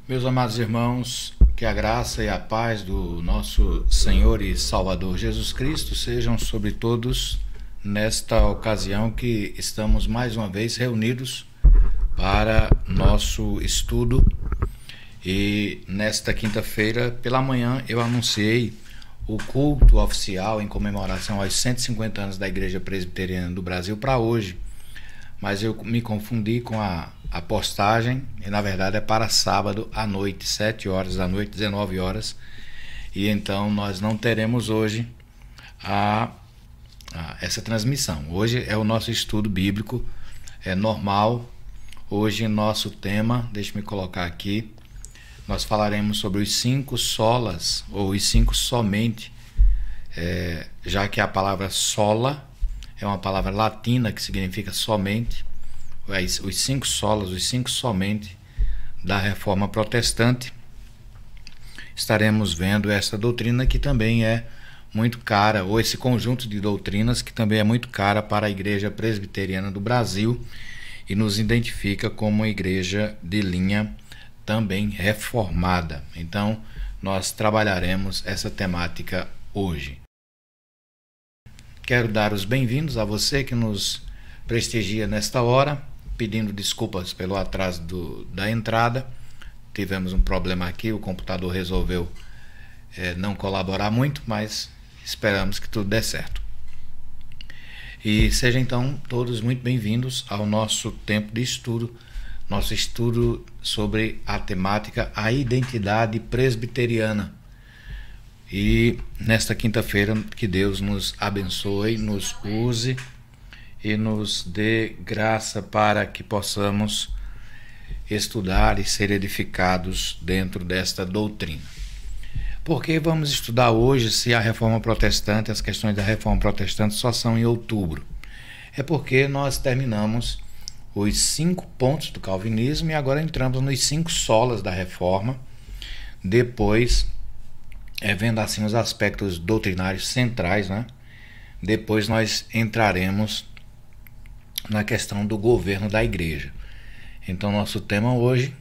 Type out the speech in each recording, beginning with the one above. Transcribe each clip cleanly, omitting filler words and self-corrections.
Meus amados irmãos, que a graça e a paz do nosso Senhor e Salvador Jesus Cristo sejam sobre todos nesta ocasião que estamos mais uma vez reunidos para nosso estudo. E nesta quinta-feira, pela manhã, eu anunciei o culto oficial em comemoração aos 150 anos da Igreja Presbiteriana do Brasil para hoje. Mas eu me confundi com a postagem, e na verdade é para sábado à noite, 7 horas da noite, 19 horas. E então nós não teremos hoje essa transmissão. Hoje é o nosso estudo bíblico, é normal. Hoje nosso tema, deixe-me colocar aqui, nós falaremos sobre os 5 solas, ou os 5 somente, já que a palavra sola é uma palavra latina que significa somente, os 5 solas, os 5 somente da Reforma Protestante. Estaremos vendo essa doutrina que também é muito cara, ou esse conjunto de doutrinas que também é muito cara para a Igreja Presbiteriana do Brasil e nos identifica como uma igreja de linha também reformada. Então, nós trabalharemos essa temática hoje. Quero dar os bem-vindos a você que nos prestigia nesta hora, pedindo desculpas pelo atraso da entrada. Tivemos um problema aqui, o computador resolveu não colaborar muito, mas esperamos que tudo dê certo. E sejam então todos muito bem-vindos ao nosso tempo de estudo, nosso estudo sobre a temática a identidade presbiteriana. E nesta quinta-feira, que Deus nos abençoe, nos use e nos dê graça para que possamos estudar e ser edificados dentro desta doutrina. Por que vamos estudar hoje se a Reforma Protestante, as questões da Reforma Protestante só são em outubro? É porque nós terminamos os 5 pontos do calvinismo e agora entramos nos 5 solas da Reforma, depois vendo assim os aspectos doutrinários centrais, né? Depois nós entraremos na questão do governo da igreja. Então nosso tema hoje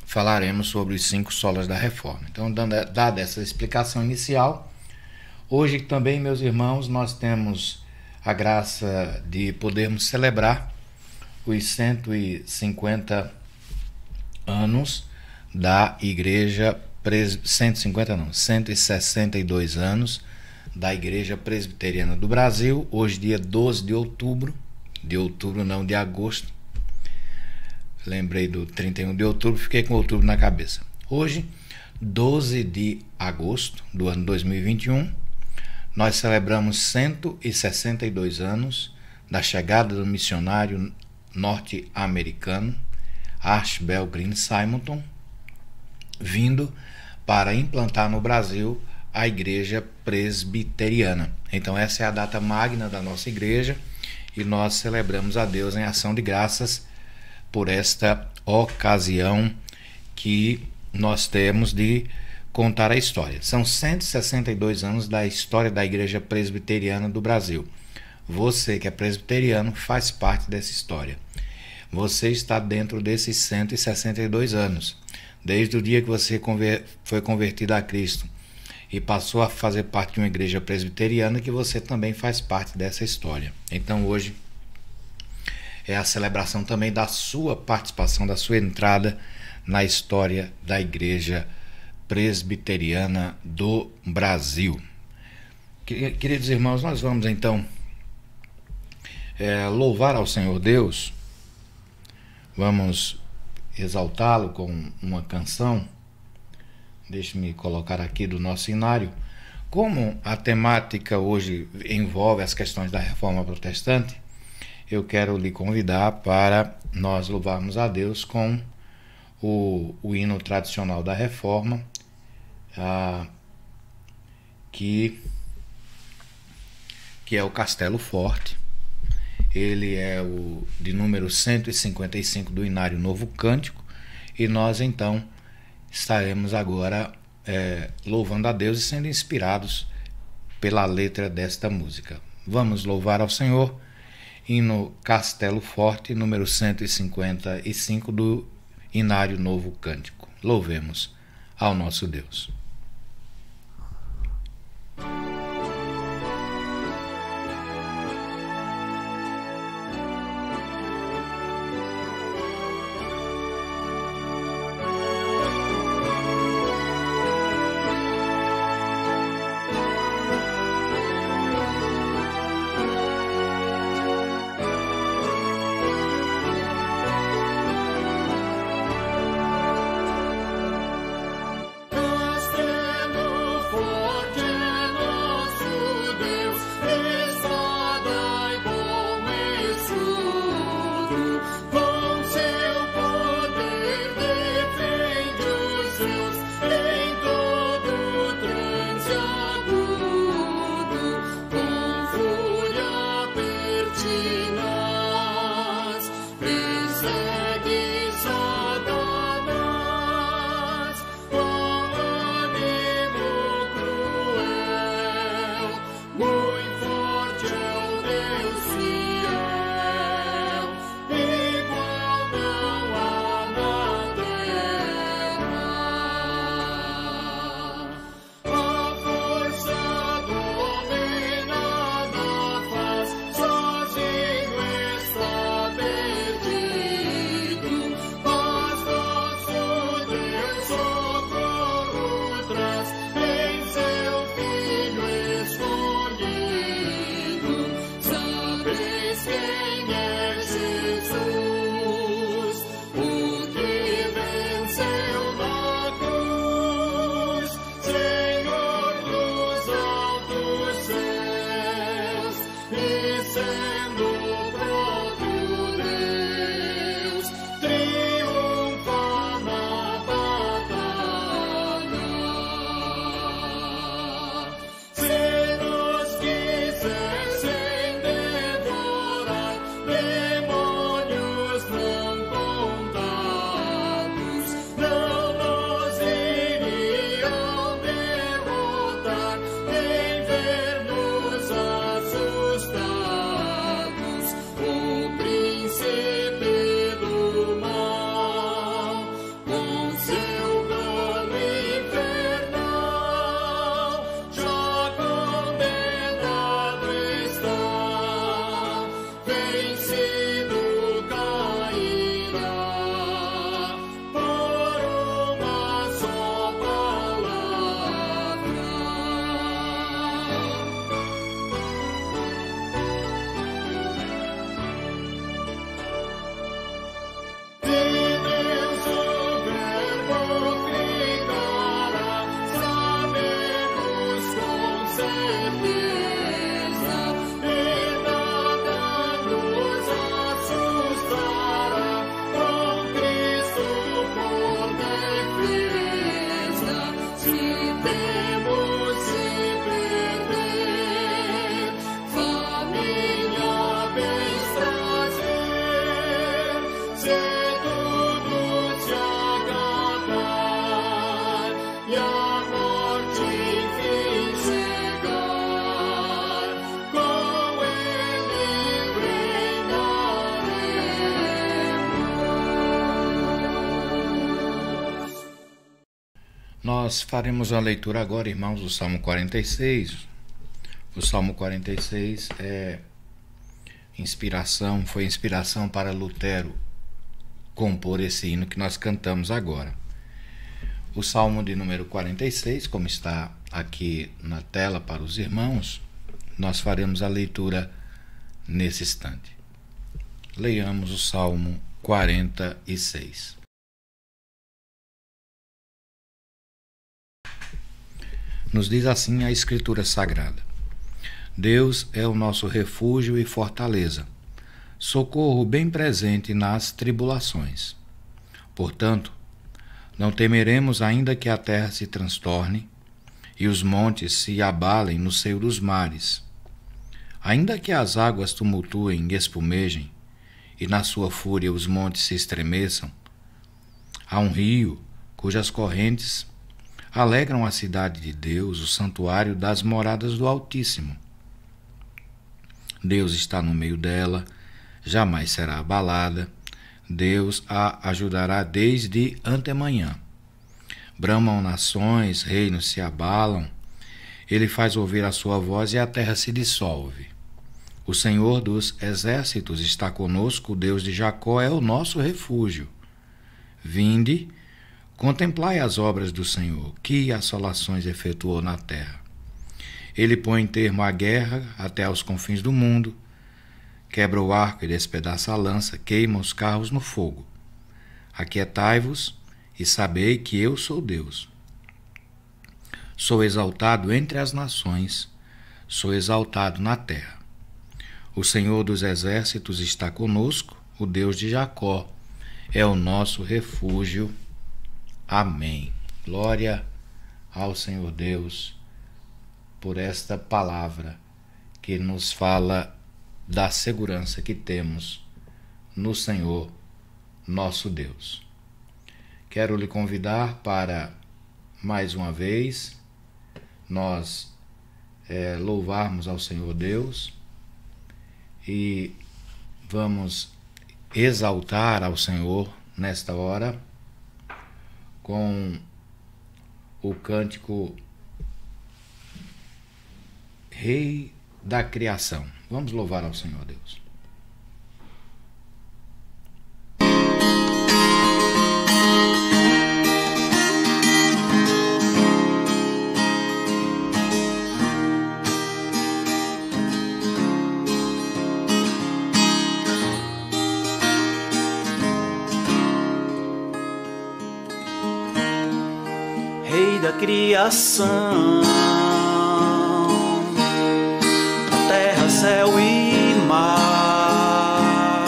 falaremos sobre os 5 solas da Reforma. Então, dada essa explicação inicial, hoje também, meus irmãos, nós temos a graça de podermos celebrar os 150 anos da Igreja 162 anos da Igreja Presbiteriana do Brasil, hoje dia 12 de outubro, não, de agosto, lembrei do 31 de outubro, fiquei com outubro na cabeça. Hoje, 12 de agosto do ano 2021, nós celebramos 162 anos da chegada do missionário norte-americano Archibald Green Simonton, vindo para implantar no Brasil a Igreja Presbiteriana. Então essa é a data magna da nossa igreja e nós celebramos a Deus em ação de graças por esta ocasião que nós temos de contar a história. São 162 anos da história da Igreja Presbiteriana do Brasil. Você que é presbiteriano faz parte dessa história. Você está dentro desses 162 anos. Desde o dia que você foi convertido a Cristo e passou a fazer parte de uma igreja presbiteriana, que você também faz parte dessa história. Então hoje é a celebração também da sua participação, da sua entrada na história da Igreja Presbiteriana do Brasil. Queridos irmãos, nós vamos então louvar ao Senhor Deus, vamos exaltá-lo com uma canção. Deixe-me colocar aqui do nosso hinário. Como a temática hoje envolve as questões da Reforma Protestante, eu quero lhe convidar para nós louvarmos a Deus com o hino tradicional da Reforma, que é o Castelo Forte. Ele é o de número 155 do Hinário Novo Cântico, e nós então estaremos agora louvando a Deus e sendo inspirados pela letra desta música. Vamos louvar ao Senhor hino Castelo Forte, número 155 do Inário Novo Cântico. Louvemos ao nosso Deus. Nós faremos a leitura agora, irmãos, do Salmo 46. O Salmo 46 foi inspiração para Lutero compor esse hino que nós cantamos agora. O Salmo de número 46, como está aqui na tela para os irmãos, nós faremos a leitura nesse instante. Leiamos o Salmo 46. Nos diz assim a Escritura Sagrada: Deus é o nosso refúgio e fortaleza, socorro bem presente nas tribulações. Portanto, não temeremos, ainda que a terra se transtorne e os montes se abalem no seio dos mares, ainda que as águas tumultuem e espumejem, e na sua fúria os montes se estremeçam. Há um rio cujas correntes alegram a cidade de Deus, o santuário das moradas do Altíssimo. Deus está no meio dela, jamais será abalada. Deus a ajudará desde antemanhã. Bramam nações, reinos se abalam. Ele faz ouvir a sua voz e a terra se dissolve. O Senhor dos exércitos está conosco, o Deus de Jacó é o nosso refúgio. Vinde, contemplai as obras do Senhor, que assolações efetuou na terra. Ele põe termo à guerra até aos confins do mundo, quebra o arco e despedaça a lança, queima os carros no fogo. Aquietai-vos e sabei que eu sou Deus. Sou exaltado entre as nações, sou exaltado na terra. O Senhor dos exércitos está conosco, o Deus de Jacó é o nosso refúgio. Amém. Glória ao Senhor Deus por esta palavra que nos fala da segurança que temos no Senhor, nosso Deus. Quero lhe convidar para, mais uma vez, nós louvarmos ao Senhor Deus e vamos exaltar ao Senhor nesta hora com o cântico Rei da Criação. Vamos louvar ao Senhor Deus. Rei da criação, terra, céu e mar,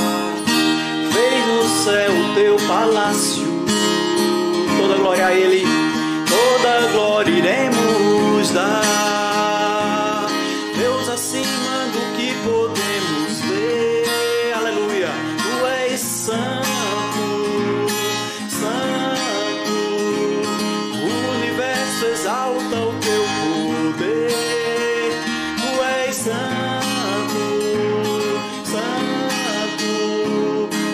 fez no céu o teu palácio. Toda glória a Ele, toda glória iremos dar. Deus acima do que podemos ver, aleluia. Tu és santo, santo, o universo exalta o teu poder. Tu és santo, santo,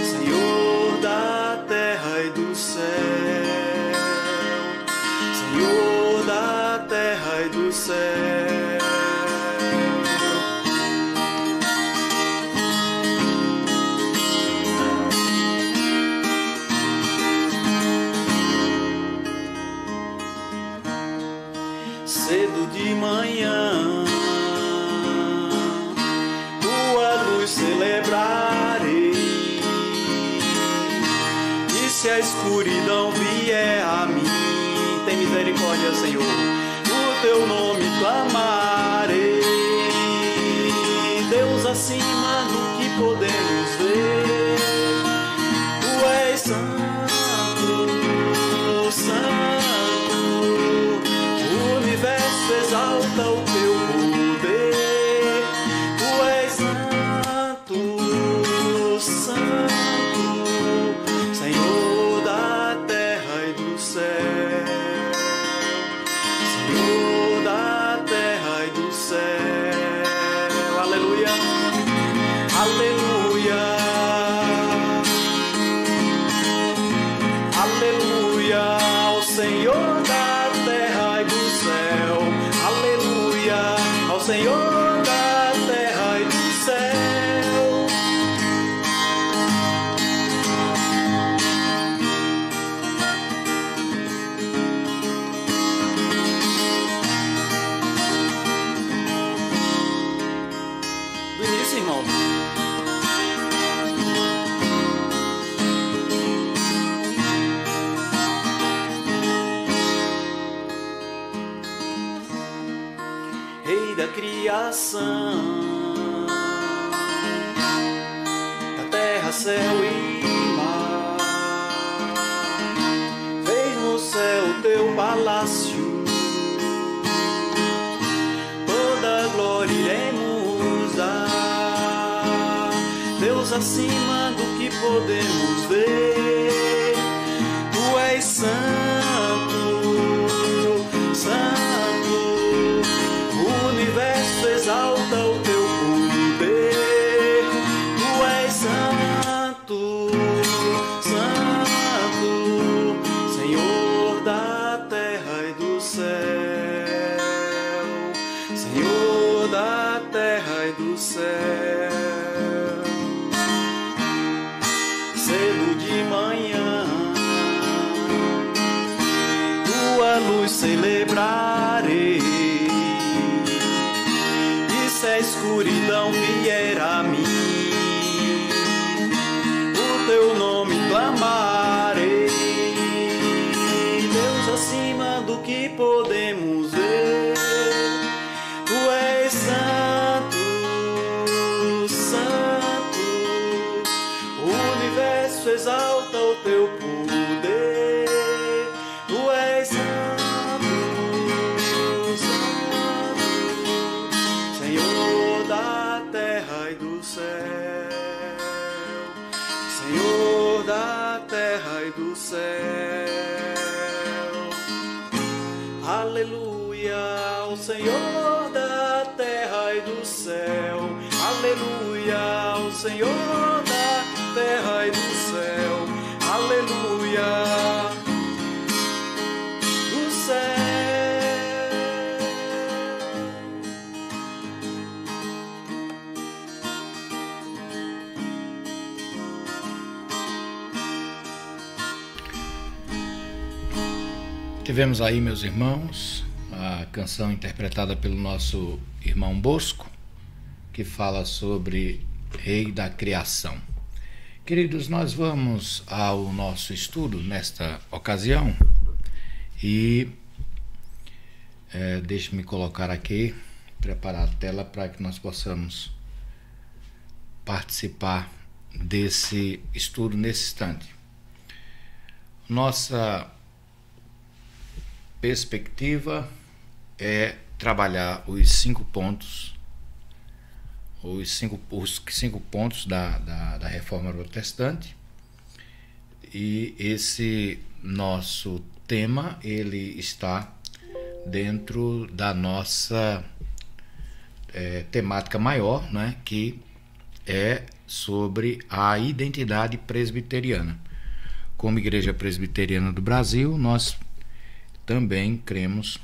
Senhor da terra e do céu, Senhor da terra e do céu. Cedo de manhã, tua luz celebrarei, e se a escuridão vier a mim, tem misericórdia, Senhor, o teu nome clamarei. Deus acima do que podemos ver, tu és santo, santo, o universo exalta o teu poder. Tu és santo, santo, Senhor da terra e do céu, Senhor da terra e do céu. Aleluia, aleluia, aleluia ao Senhor da terra e do céu. Aleluia ao Senhor da terra e do céu. Do início, irmão. Rei da criação, da terra, céu e mar, fez no céu o teu palácio. Toda glória iremos dar. Deus acima do que podemos ver, tu és santo, santo, o universo exalta o teu poder. céu, Senhor da terra e do céu. Cedo de manhã, tua luz celebrarei, e se a escuridão vier a mim, o teu nome clamarei. Deus acima do que podemos ver, tu és santo, santo, o universo exalta o teu poder, tu és santo, santo, Senhor da terra e do céu, Senhor da terra e do céu. Aleluia ao Senhor da terra e do céu, aleluia ao Senhor da terra e do céu, aleluia do céu. Tivemos aí, meus irmãos, a canção interpretada pelo nosso irmão Bosco, que fala sobre Rei da Criação. Queridos, nós vamos ao nosso estudo nesta ocasião e deixe-me colocar aqui, preparar a tela para que nós possamos participar desse estudo nesse instante. Nossa perspectiva é trabalhar os 5 pontos, os cinco pontos da Reforma Protestante, e esse nosso tema ele está dentro da nossa temática maior, né, que é sobre a identidade presbiteriana. Como Igreja Presbiteriana do Brasil, nós também cremos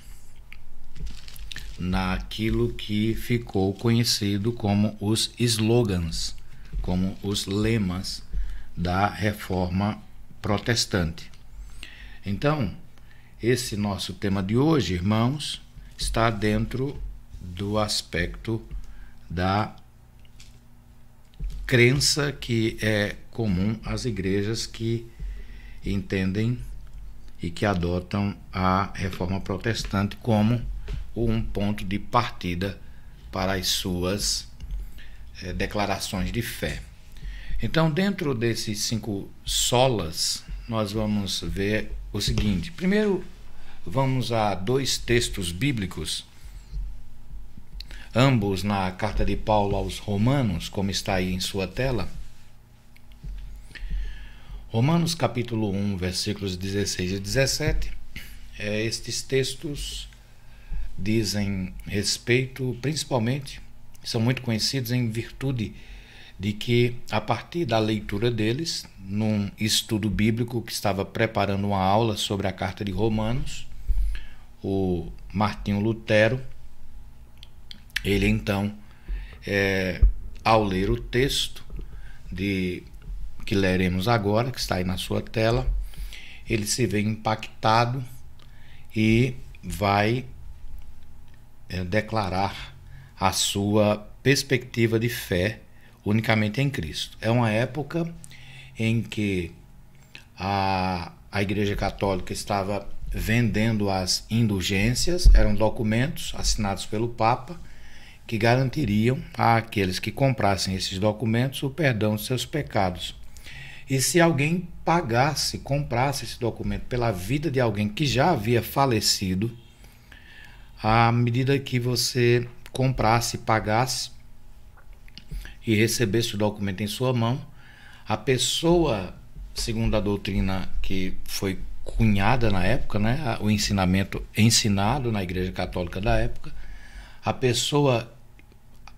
naquilo que ficou conhecido como os slogans, como os lemas da Reforma Protestante. Então, esse nosso tema de hoje, irmãos, está dentro do aspecto da crença que é comum às igrejas que entendem e que adotam a Reforma Protestante como um ponto de partida para as suas declarações de fé. Então, dentro desses 5 solas, nós vamos ver o seguinte. Primeiro, vamos a 2 textos bíblicos, ambos na carta de Paulo aos Romanos, como está aí em sua tela. Romanos capítulo 1, versículos 16 e 17, estes textos dizem respeito, principalmente, são muito conhecidos em virtude de que, a partir da leitura deles, num estudo bíblico que estava preparando uma aula sobre a carta de Romanos, o Martinho Lutero, ele então, ao ler o texto que leremos agora, que está aí na sua tela, ele se vê impactado e vai declarar a sua perspectiva de fé unicamente em Cristo. É uma época em que a Igreja Católica estava vendendo as indulgências, eram documentos assinados pelo Papa que garantiriam àqueles que comprassem esses documentos o perdão de seus pecados. E se alguém comprasse esse documento pela vida de alguém que já havia falecido, à medida que você comprasse, pagasse e recebesse o documento em sua mão, a pessoa, segundo a doutrina que foi cunhada na época, né, o ensinamento ensinado na Igreja Católica da época, a pessoa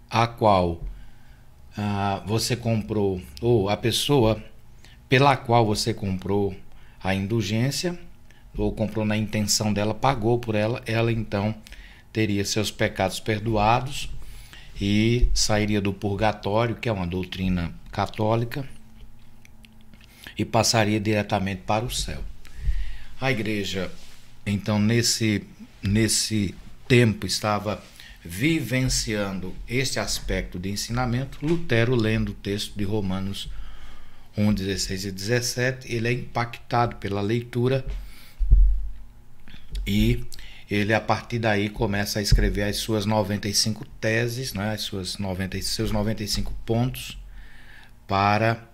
a qual você comprou, ou a pessoa pela qual você comprou a indulgência, ou comprou na intenção dela, pagou por ela, ela então teria seus pecados perdoados e sairia do purgatório, que é uma doutrina católica, e passaria diretamente para o céu. A igreja, então, nesse tempo, estava vivenciando este aspecto de ensinamento. Lutero, lendo o texto de Romanos 1, 16 e 17, ele é impactado pela leitura e ele, a partir daí, começa a escrever as suas 95 teses, né, seus 95 pontos, para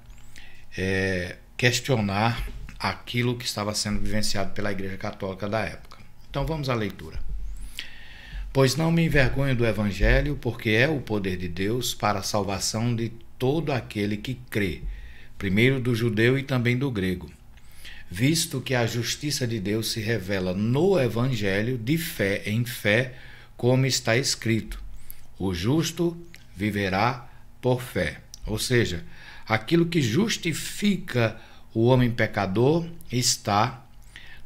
questionar aquilo que estava sendo vivenciado pela Igreja Católica da época. Então vamos à leitura. Pois não me envergonho do Evangelho, porque é o poder de Deus para a salvação de todo aquele que crê, primeiro do judeu e também do grego, visto que a justiça de Deus se revela no Evangelho de fé em fé, como está escrito: o justo viverá por fé. Ou seja, aquilo que justifica o homem pecador está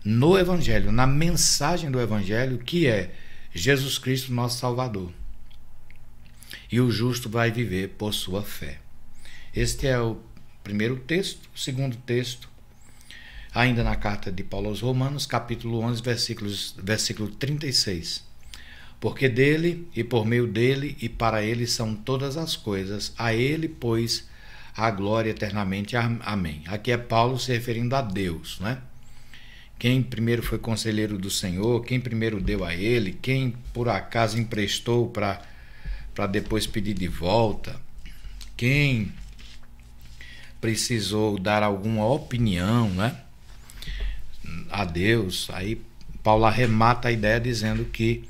no Evangelho, na mensagem do Evangelho, que é Jesus Cristo, nosso Salvador. E o justo vai viver por sua fé. Este é o primeiro texto. O segundo texto, ainda na carta de Paulo aos Romanos, capítulo 11, versículo 36. Porque dele, e por meio dele, e para ele são todas as coisas, a ele, pois, a glória eternamente. Amém. Aqui é Paulo se referindo a Deus, né? Quem primeiro foi conselheiro do Senhor, quem primeiro deu a ele, quem por acaso emprestou para depois pedir de volta, quem precisou dar alguma opinião, né, a Deus. Aí Paulo arremata a ideia dizendo que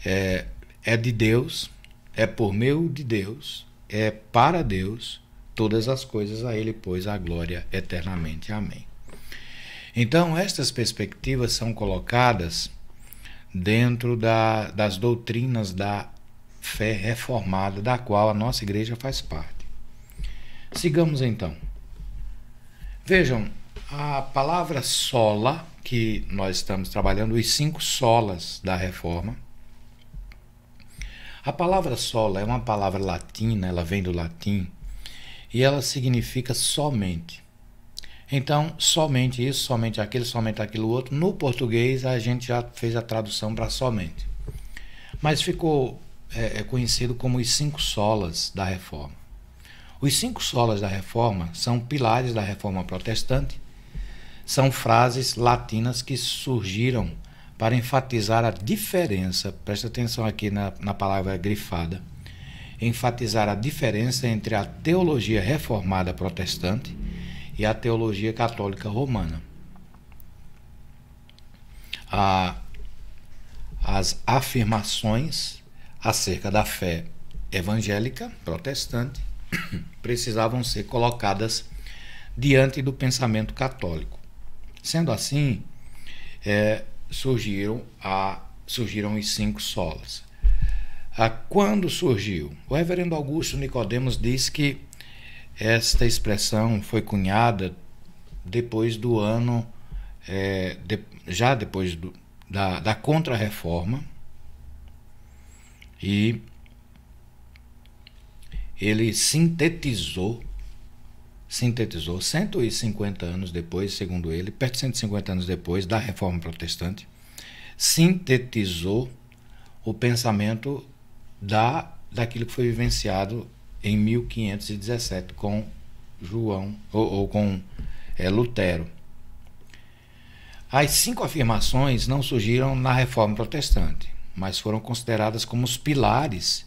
é de Deus, é por meio de Deus, é para Deus, todas as coisas, a ele, pois, a glória eternamente. Amém. Então, estas perspectivas são colocadas dentro das doutrinas da fé reformada, da qual a nossa igreja faz parte. Sigamos então. Vejam, a palavra sola, que nós estamos trabalhando, os 5 solas da reforma. A palavra sola é uma palavra latina, ela vem do latim, e ela significa somente. Então, somente isso, somente aquilo outro. No português, a gente já fez a tradução para somente. Mas ficou conhecido como os 5 solas da Reforma. Os 5 solas da Reforma são pilares da Reforma Protestante. São frases latinas que surgiram para enfatizar a diferença, presta atenção aqui na palavra grifada, enfatizar a diferença entre a teologia reformada protestante e a teologia católica romana. As afirmações acerca da fé evangélica protestante precisavam ser colocadas diante do pensamento católico. Sendo assim, surgiram os 5 solas. Quando surgiu? O reverendo Augusto Nicodemos diz que esta expressão foi cunhada depois do ano, já depois da Contra-Reforma, e ele sintetizou 150 anos depois, segundo ele, perto de 150 anos depois da Reforma Protestante, sintetizou o pensamento daquilo que foi vivenciado em 1517 com João ou com Lutero. As 5 afirmações não surgiram na Reforma Protestante, mas foram consideradas como os pilares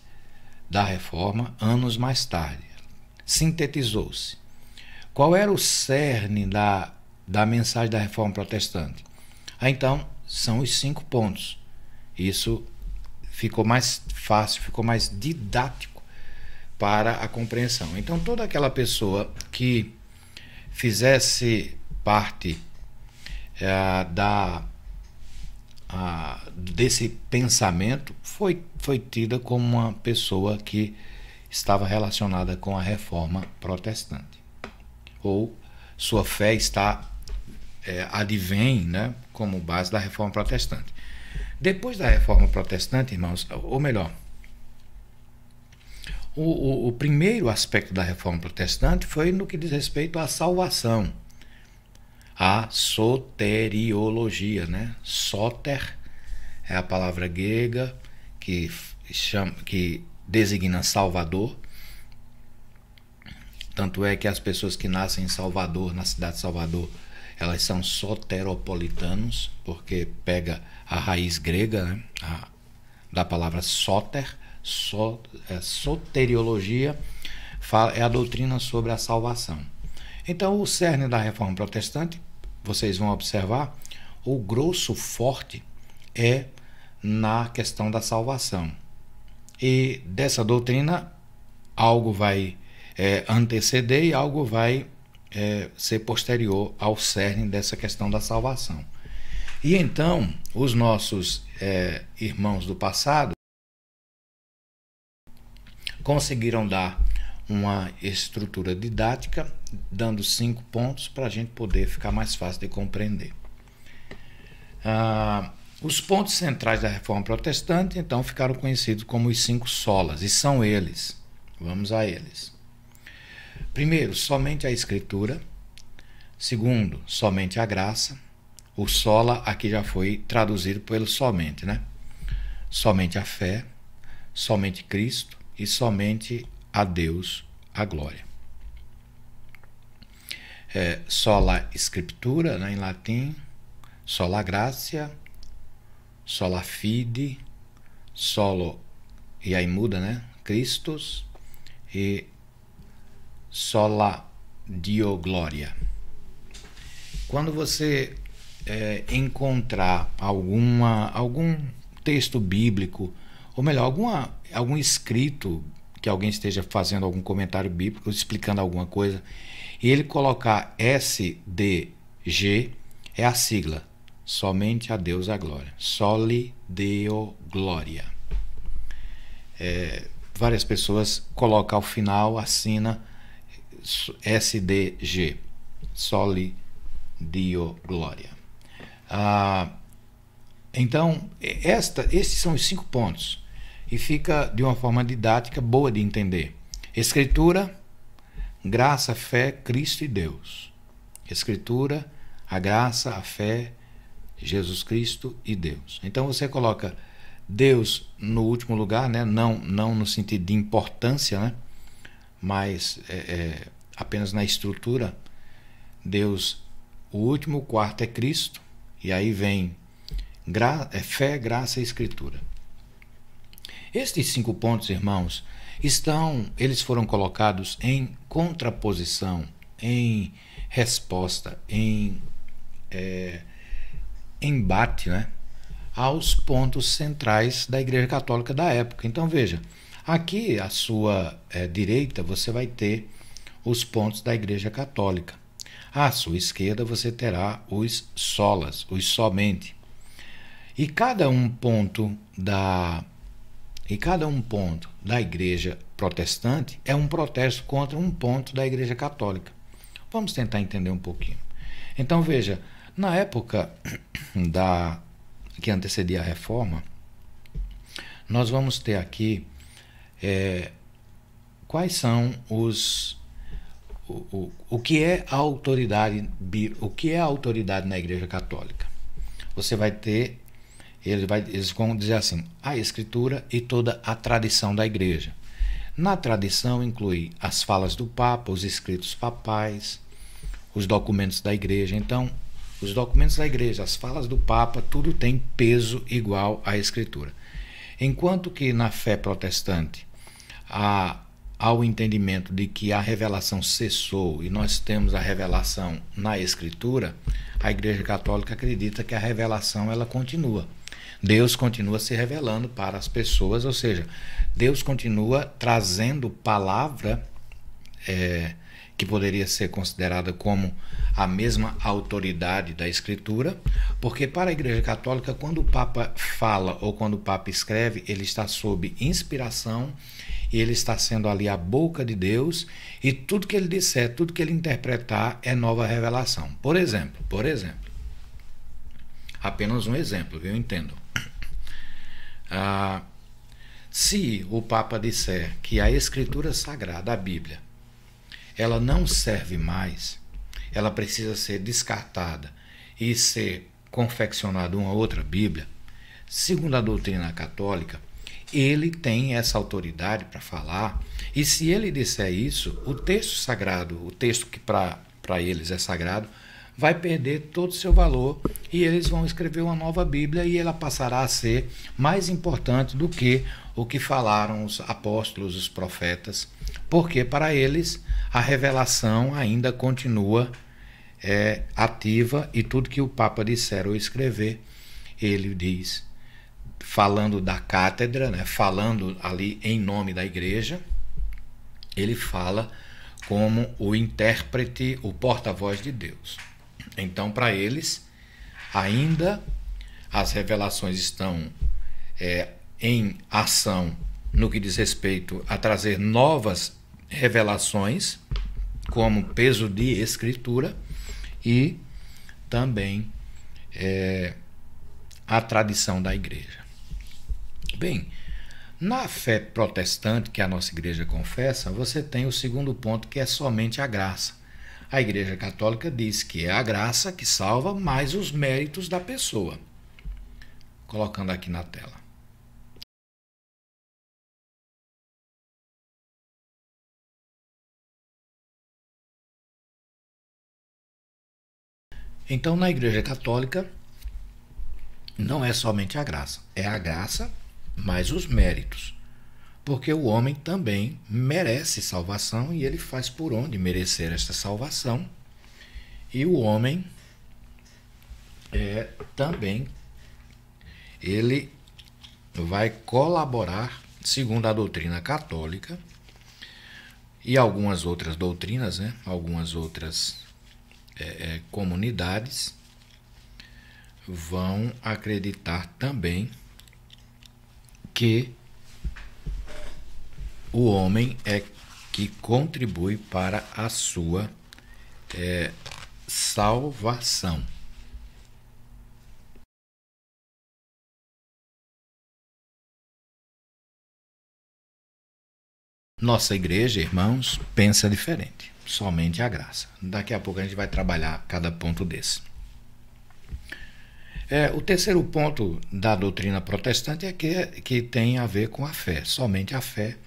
da Reforma anos mais tarde. Sintetizou-se. Qual era o cerne da mensagem da Reforma Protestante? Então, são os 5 pontos. Isso ficou mais fácil, ficou mais didático para a compreensão. Então, toda aquela pessoa que fizesse parte desse pensamento foi tida como uma pessoa que estava relacionada com a Reforma Protestante, ou sua fé está advém, né, como base da Reforma Protestante. Depois da Reforma Protestante, irmãos, ou melhor, o primeiro aspecto da Reforma Protestante foi no que diz respeito à salvação, a soteriologia, né? Soter é a palavra grega que designa Salvador. Tanto é que as pessoas que nascem em Salvador, na cidade de Salvador, elas são soteropolitanos, porque pega a raiz grega, né, da palavra soter, soteriologia, é a doutrina sobre a salvação. Então, o cerne da Reforma Protestante, vocês vão observar, o grosso forte é na questão da salvação. E dessa doutrina, algo vai anteceder e algo vai ser posterior ao cerne dessa questão da salvação. E então, os nossos irmãos do passado conseguiram dar uma estrutura didática, dando 5 pontos para a gente poder ficar mais fácil de compreender. Os pontos centrais da Reforma Protestante, então, ficaram conhecidos como os 5 solas, e são eles. Vamos a eles. Primeiro, somente a Escritura. Segundo, somente a graça. O sola aqui já foi traduzido pelo somente, né? Somente a fé, somente Cristo e somente a Deus a glória. Sola Scriptura, né, em latim, sola gratia, sola fide, solo, e aí muda, né? Christus e sola Deo gloria. Quando você encontrar algum texto bíblico, ou melhor, algum escrito que alguém esteja fazendo algum comentário bíblico, explicando alguma coisa, e ele colocar SDG, é a sigla, somente a Deus a glória, soli Deo gloria. Várias pessoas colocam ao final, assina SDG, soli Deo gloria. Então, esses são os 5 pontos. E fica de uma forma didática boa de entender. Escritura, graça, fé, Cristo e Deus. Escritura, a graça, a fé, Jesus Cristo e Deus. Então você coloca Deus no último lugar, né? Não no sentido de importância, né? Mas apenas na estrutura. Deus, o último, o quarto é Cristo, e aí vem fé, graça e Escritura. Estes 5 pontos, irmãos, eles foram colocados em contraposição, em resposta, em embate, né, aos pontos centrais da Igreja Católica da época. Então veja, aqui à sua direita você vai ter os pontos da Igreja Católica. À sua esquerda você terá os solas, os somente. E cada um ponto da Igreja Protestante é um protesto contra um ponto da Igreja Católica. Vamos tentar entender um pouquinho. Então veja, na época que antecedia a Reforma, nós vamos ter aqui quais são o que é a autoridade, na Igreja Católica. Você vai ter, eles vão dizer assim, a Escritura e toda a tradição da Igreja. Na tradição inclui as falas do Papa, os escritos papais, os documentos da Igreja. Então, os documentos da Igreja, as falas do Papa, tudo tem peso igual à Escritura. Enquanto que na fé protestante há o entendimento de que a revelação cessou e nós temos a revelação na Escritura, a Igreja Católica acredita que a revelação ela continua. Deus continua se revelando para as pessoas, ou seja, Deus continua trazendo palavra que poderia ser considerada como a mesma autoridade da Escritura, porque para a Igreja Católica, quando o Papa fala ou quando o Papa escreve, ele está sob inspiração e ele está sendo ali a boca de Deus, e tudo que ele disser, tudo que ele interpretar é nova revelação. Por exemplo, apenas um exemplo, viu? Entendam. Se o Papa disser que a Escritura Sagrada, a Bíblia, ela não serve mais, ela precisa ser descartada e ser confeccionada uma outra Bíblia, segundo a doutrina católica, ele tem essa autoridade para falar, e se ele disser isso, o texto sagrado, o texto que para eles é sagrado, vai perder todo o seu valor, e eles vão escrever uma nova Bíblia, e ela passará a ser mais importante do que o que falaram os apóstolos, os profetas, porque para eles a revelação ainda continua ativa, e tudo que o Papa disser ou escrever, ele diz, falando da cátedra, né, falando ali em nome da igreja, ele fala como o intérprete, o porta-voz de Deus. Então, para eles, ainda as revelações estão em ação no que diz respeito a trazer novas revelações, como peso de escritura, e também a tradição da igreja. Bem, na fé protestante, que a nossa igreja confessa, você tem o segundo ponto, que é somente a graça. A igreja católica diz que é a graça que salva, mais os méritos da pessoa. Colocando aqui na tela. Então, na igreja católica, não é somente a graça, é a graça mais os méritos, porque o homem também merece salvação, e ele faz por onde merecer esta salvação, e o homem também ele vai colaborar, segundo a doutrina católica e algumas outras doutrinas, né? Algumas outras comunidades vão acreditar também que o homem é que contribui para a sua salvação. Nossa igreja, irmãos, pensa diferente, somente a graça. Daqui a pouco a gente vai trabalhar cada ponto desse. O terceiro ponto da doutrina protestante é que tem a ver com a fé, somente a fé.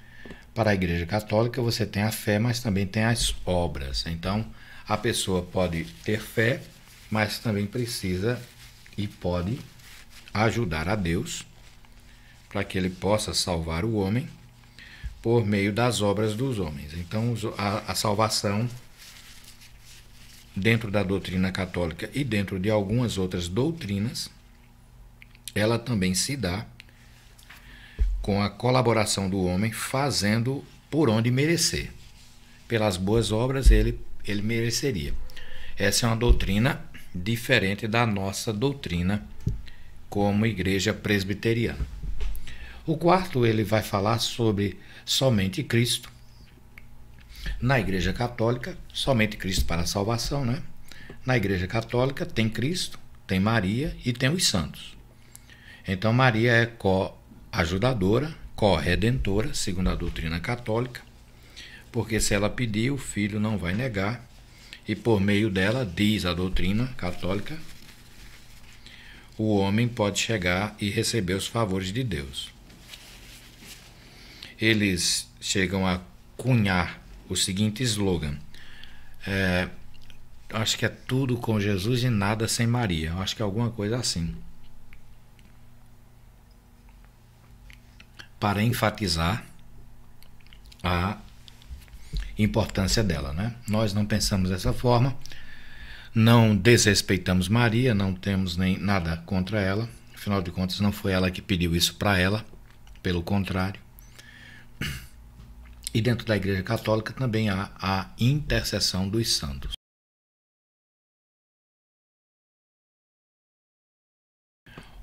Para a igreja católica você tem a fé, mas também tem as obras. Então a pessoa pode ter fé, mas também precisa e pode ajudar a Deus para que ele possa salvar o homem por meio das obras dos homens. Então a salvação, dentro da doutrina católica e dentro de algumas outras doutrinas, ela também se dá com a colaboração do homem, fazendo por onde merecer. Pelas boas obras ele mereceria. Essa é uma doutrina diferente da nossa doutrina como igreja presbiteriana. O quarto, ele vai falar sobre somente Cristo. Na igreja católica, somente Cristo para a salvação, né? Na igreja católica tem Cristo, tem Maria e tem os santos. Então Maria é co-ajudadora, co-redentora, segundo a doutrina católica, porque se ela pedir, o Filho não vai negar, e por meio dela, diz a doutrina católica, o homem pode chegar e receber os favores de Deus. Eles chegam a cunhar o seguinte slogan: acho que é tudo com Jesus e nada sem Maria. Acho que é alguma coisa assim, para enfatizar a importância dela, né? Nós não pensamos dessa forma, não desrespeitamos Maria, não temos nem nada contra ela. Afinal de contas, não foi ela que pediu isso para ela, pelo contrário. E dentro da Igreja Católica também há a intercessão dos santos.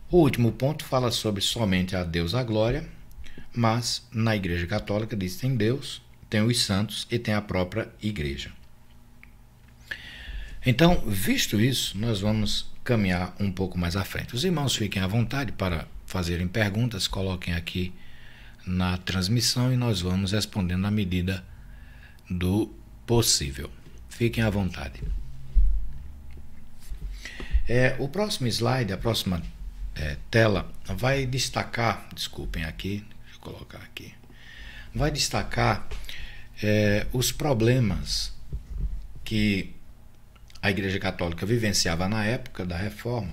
O último ponto fala sobre somente a Deus a glória. Mas na Igreja Católica diz que tem Deus, tem os santos e tem a própria Igreja. Então, visto isso, nós vamos caminhar um pouco mais à frente. Os irmãos fiquem à vontade para fazerem perguntas, coloquem aqui na transmissão e nós vamos respondendo na medida do possível. Fiquem à vontade. O próximo slide, a próxima tela, vai destacar, desculpem aqui, deixa eu colocar aqui, vai destacar os problemas que a Igreja Católica vivenciava na época da Reforma,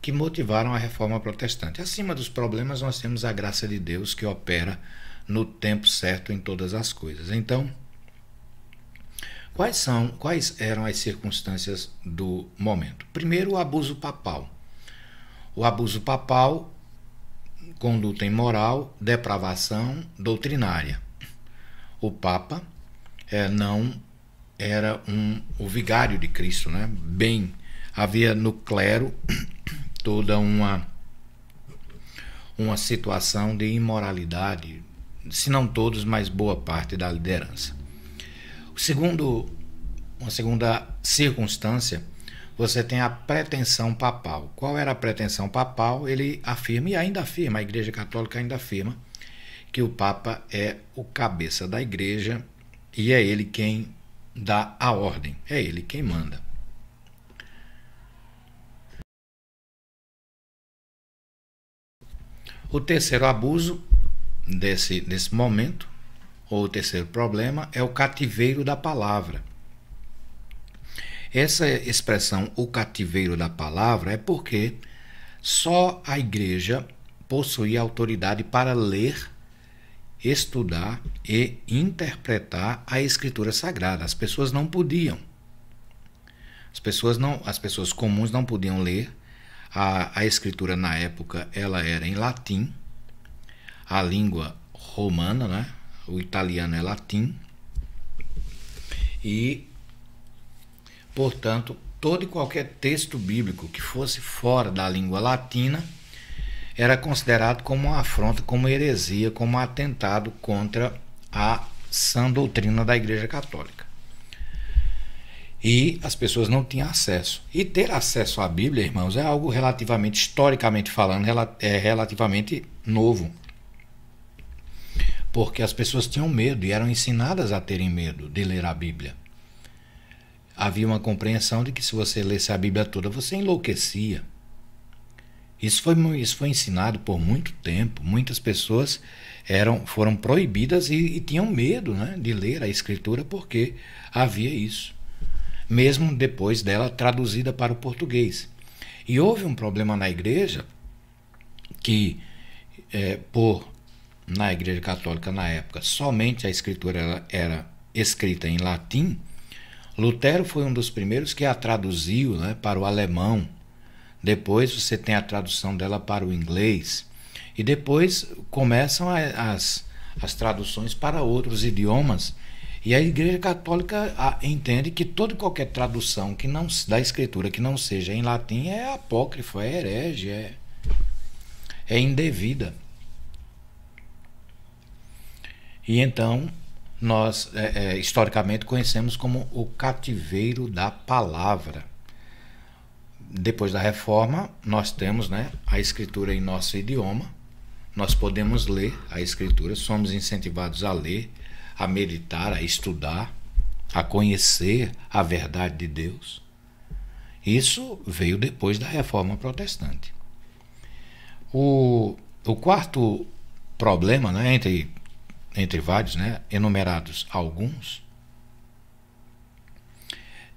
que motivaram a Reforma Protestante. Acima dos problemas, nós temos a graça de Deus que opera no tempo certo em todas as coisas. Então, quais eram as circunstâncias do momento? Primeiro, o abuso papal. O abuso papal, conduta imoral, depravação doutrinária. O Papa não era o vigário de Cristo, né? Havia no clero toda uma situação de imoralidade, se não todos, mas boa parte da liderança. Uma segunda circunstância, você tem a pretensão papal. Qual era a pretensão papal? Ele afirma, e ainda afirma, a Igreja Católica ainda afirma, que o Papa é o cabeça da Igreja e é ele quem dá a ordem, é ele quem manda. O terceiro abuso desse momento, ou o terceiro problema, é o cativeiro da palavra. Essa expressão, o cativeiro da palavra, é porque só a Igreja possuía autoridade para ler, estudar e interpretar a Escritura Sagrada. As pessoas não podiam. As pessoas comuns não podiam ler. A Escritura na época ela era em latim, a língua romana, né? O italiano é latim, e, portanto, todo e qualquer texto bíblico que fosse fora da língua latina era considerado como uma afronta, como heresia, como um atentado contra a sã doutrina da Igreja Católica. E as pessoas não tinham acesso. E ter acesso à Bíblia, irmãos, é algo relativamente, historicamente falando, relativamente novo. Porque as pessoas tinham medo e eram ensinadas a terem medo de ler a Bíblia. Havia uma compreensão de que se você lesse a Bíblia toda, você enlouquecia. Isso foi ensinado por muito tempo. Muitas pessoas foram proibidas e tinham medo, né, de ler a Escritura porque havia isso. Mesmo depois dela traduzida para o português. E houve um problema na Igreja que, na Igreja Católica na época, somente a Escritura era escrita em latim. Lutero foi um dos primeiros que a traduziu, né, para o alemão. Depois você tem a tradução dela para o inglês. E depois começam as traduções para outros idiomas. E a Igreja Católica entende que toda e qualquer tradução da Escritura que não seja em latim é apócrifa, é herege, é indevida. E então nós historicamente conhecemos como o cativeiro da palavra. Depois da Reforma, nós temos, né, a Escritura em nosso idioma, nós podemos ler a Escritura, somos incentivados a ler, a meditar, a estudar, a conhecer a verdade de Deus. Isso veio depois da Reforma Protestante. O quarto problema, né, entre vários, né, enumerados alguns,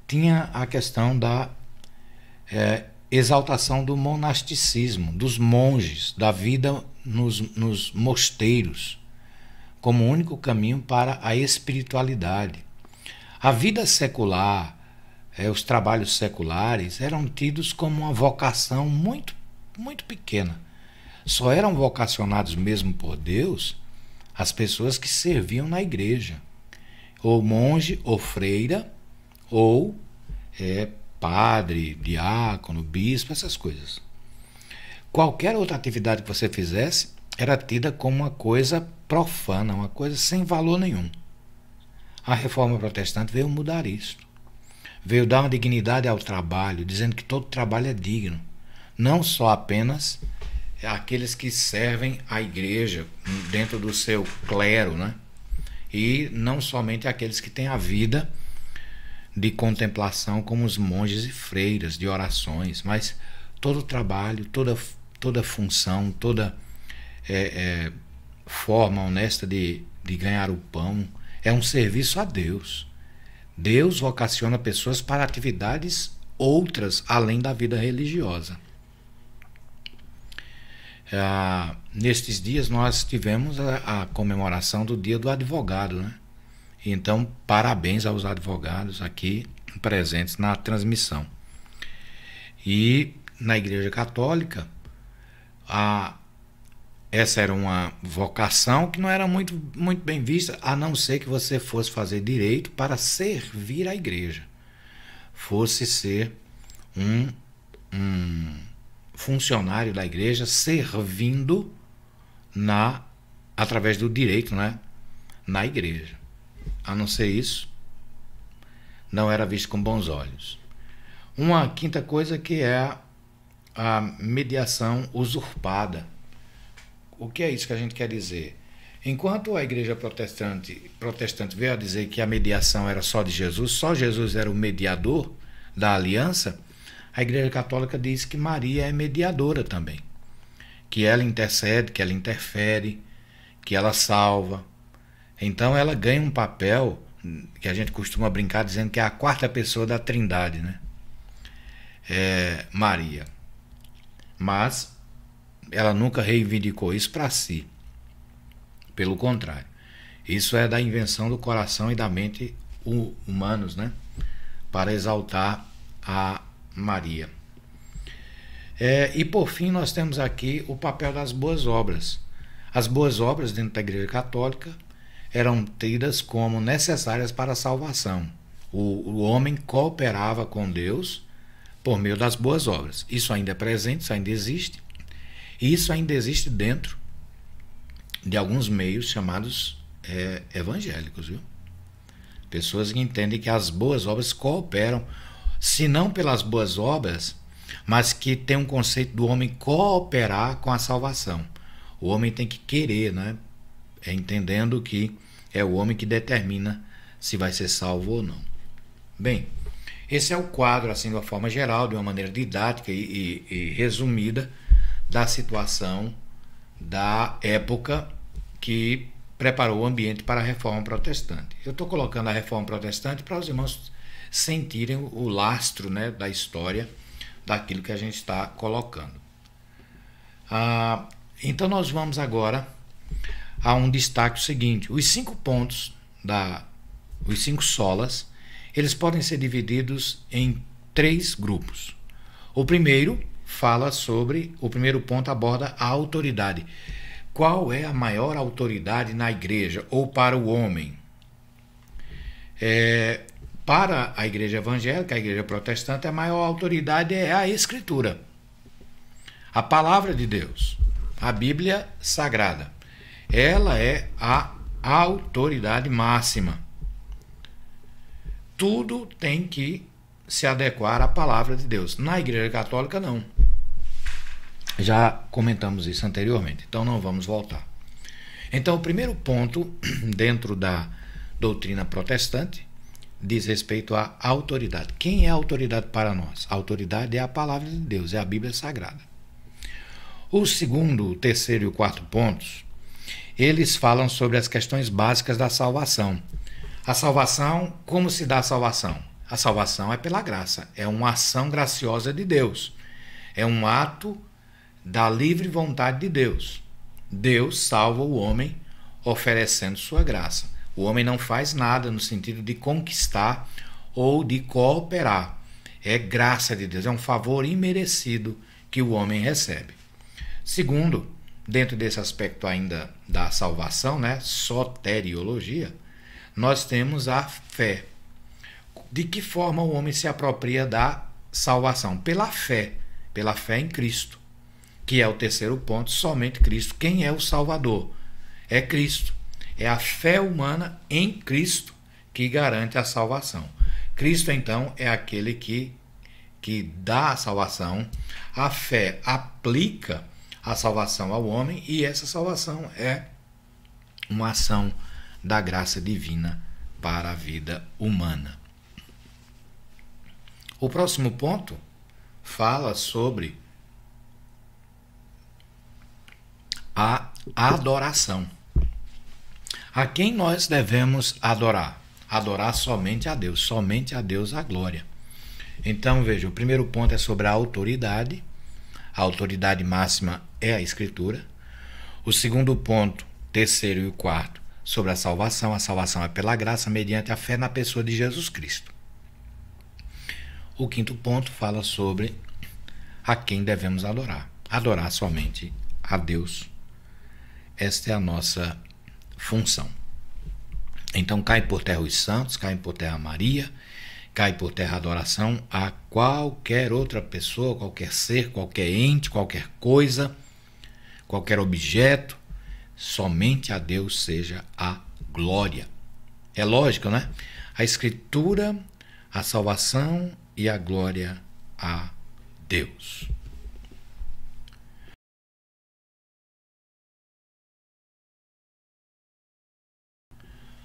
tinha a questão da exaltação do monasticismo, dos monges, da vida nos mosteiros, como único caminho para a espiritualidade. A vida secular, os trabalhos seculares eram tidos como uma vocação muito, muito pequena. Só eram vocacionados mesmo por Deus as pessoas que serviam na igreja, ou monge, ou freira, ou padre, diácono, bispo, essas coisas. Qualquer outra atividade que você fizesse era tida como uma coisa profana, uma coisa sem valor nenhum. A Reforma Protestante veio mudar isso. Veio dar uma dignidade ao trabalho, dizendo que todo trabalho é digno. Não só apenas aqueles que servem a igreja dentro do seu clero, né? E não somente aqueles que têm a vida de contemplação, como os monges e freiras, de orações, mas todo trabalho, toda função, toda forma honesta de ganhar o pão é um serviço a Deus. Deus vocaciona pessoas para atividades outras além da vida religiosa. Nestes dias nós tivemos a comemoração do Dia do Advogado, né? Então, parabéns aos advogados aqui presentes na transmissão. E na Igreja Católica, essa era uma vocação que não era muito bem vista, a não ser que você fosse fazer direito para servir a igreja, fosse ser um funcionário da igreja servindo através do direito, né, na igreja. A não ser isso, não era visto com bons olhos. Uma quinta coisa que é a mediação usurpada. O que é isso que a gente quer dizer? Enquanto a igreja protestante veio a dizer que a mediação era só de Jesus, só Jesus era o mediador da aliança, a igreja católica diz que Maria é mediadora também. Que ela intercede, que ela interfere, que ela salva. Então ela ganha um papel que a gente costuma brincar dizendo que é a quarta pessoa da Trindade, né? Maria. Mas ela nunca reivindicou isso para si. Pelo contrário. Isso é da invenção do coração e da mente humanos, né? Para exaltar a Maria. E por fim nós temos aqui o papel das boas obras. As boas obras dentro da Igreja Católica eram tidas como necessárias para a salvação. O homem cooperava com Deus por meio das boas obras. Isso ainda é presente, isso ainda existe. E isso ainda existe dentro de alguns meios chamados evangélicos, viu? Pessoas que entendem que as boas obras cooperam, se não pelas boas obras, mas que tem um conceito do homem cooperar com a salvação. O homem tem que querer, né? Entendendo que é o homem que determina se vai ser salvo ou não. Bem, esse é o quadro, assim, de uma forma geral, de uma maneira didática e resumida, da situação da época que preparou o ambiente para a Reforma Protestante. Eu estou colocando a Reforma Protestante para os irmãos sentirem o lastro, né, da história daquilo que a gente está colocando. Então nós vamos agora a um destaque seguinte. Os 5 pontos, os 5 solas, eles podem ser divididos em 3 grupos. O primeiro ponto aborda a autoridade. Qual é a maior autoridade na igreja ou para o homem? Para a igreja evangélica, a igreja protestante, a maior autoridade é a Escritura, a palavra de Deus, a Bíblia Sagrada. Ela é a autoridade máxima. Tudo tem que se adequar à palavra de Deus. Na Igreja Católica, não. Já comentamos isso anteriormente, então não vamos voltar. Então, o primeiro ponto dentro da doutrina protestante diz respeito à autoridade. Quem é a autoridade para nós? A autoridade é a palavra de Deus, é a Bíblia Sagrada. O segundo, o terceiro e o quarto pontos, eles falam sobre as questões básicas da salvação. A salvação, como se dá a salvação? A salvação é pela graça, é uma ação graciosa de Deus, é um ato da livre vontade de Deus. Deus salva o homem oferecendo sua graça. O homem não faz nada no sentido de conquistar ou de cooperar. É graça de Deus, é um favor imerecido que o homem recebe. Segundo, dentro desse aspecto ainda da salvação, né, soteriologia, nós temos a fé. De que forma o homem se apropria da salvação? Pela fé em Cristo, que é o terceiro ponto, somente Cristo. Quem é o Salvador? É Cristo. É a fé humana em Cristo que garante a salvação. Cristo, então, é aquele que dá a salvação. A fé aplica a salvação ao homem e essa salvação é uma ação da graça divina para a vida humana. O próximo ponto fala sobre a adoração. A quem nós devemos adorar? Adorar somente a Deus a glória. Então, veja, o primeiro ponto é sobre a autoridade. A autoridade máxima é a Escritura. O segundo ponto, terceiro e o quarto, sobre a salvação. A salvação é pela graça, mediante a fé na pessoa de Jesus Cristo. O quinto ponto fala sobre a quem devemos adorar. Adorar somente a Deus. Esta é a nossa função. Então cai por terra os santos, cai por terra Maria, cai por terra a adoração a qualquer outra pessoa, qualquer ser, qualquer ente, qualquer coisa, qualquer objeto, somente a Deus seja a glória. É lógico, né? A Escritura, a salvação e a glória a Deus.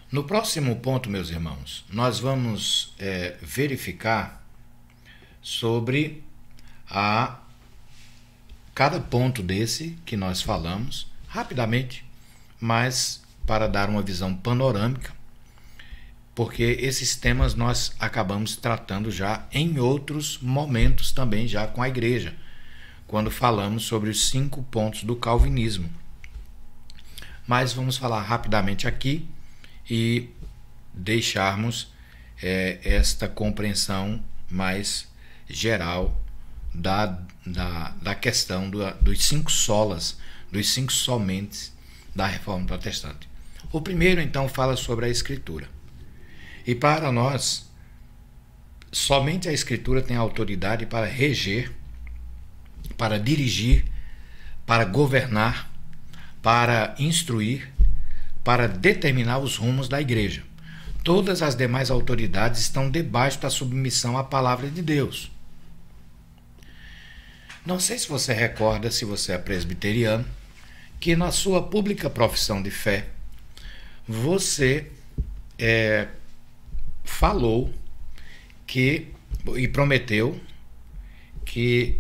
No próximo ponto, meus irmãos, nós vamos verificar sobre cada ponto desse que nós falamos, rapidamente, mas para dar uma visão panorâmica, porque esses temas nós acabamos tratando já em outros momentos também, já com a igreja, quando falamos sobre os 5 pontos do calvinismo. Mas vamos falar rapidamente aqui e deixarmos esta compreensão mais geral da questão dos 5 solas, dos 5 somentes da Reforma Protestante. O primeiro, então, fala sobre a Escritura. E para nós, somente a Escritura tem autoridade para reger, para dirigir, para governar, para instruir, para determinar os rumos da igreja. Todas as demais autoridades estão debaixo da submissão à palavra de Deus. Não sei se você recorda, se você é presbiteriano, que na sua pública profissão de fé, você falou e prometeu que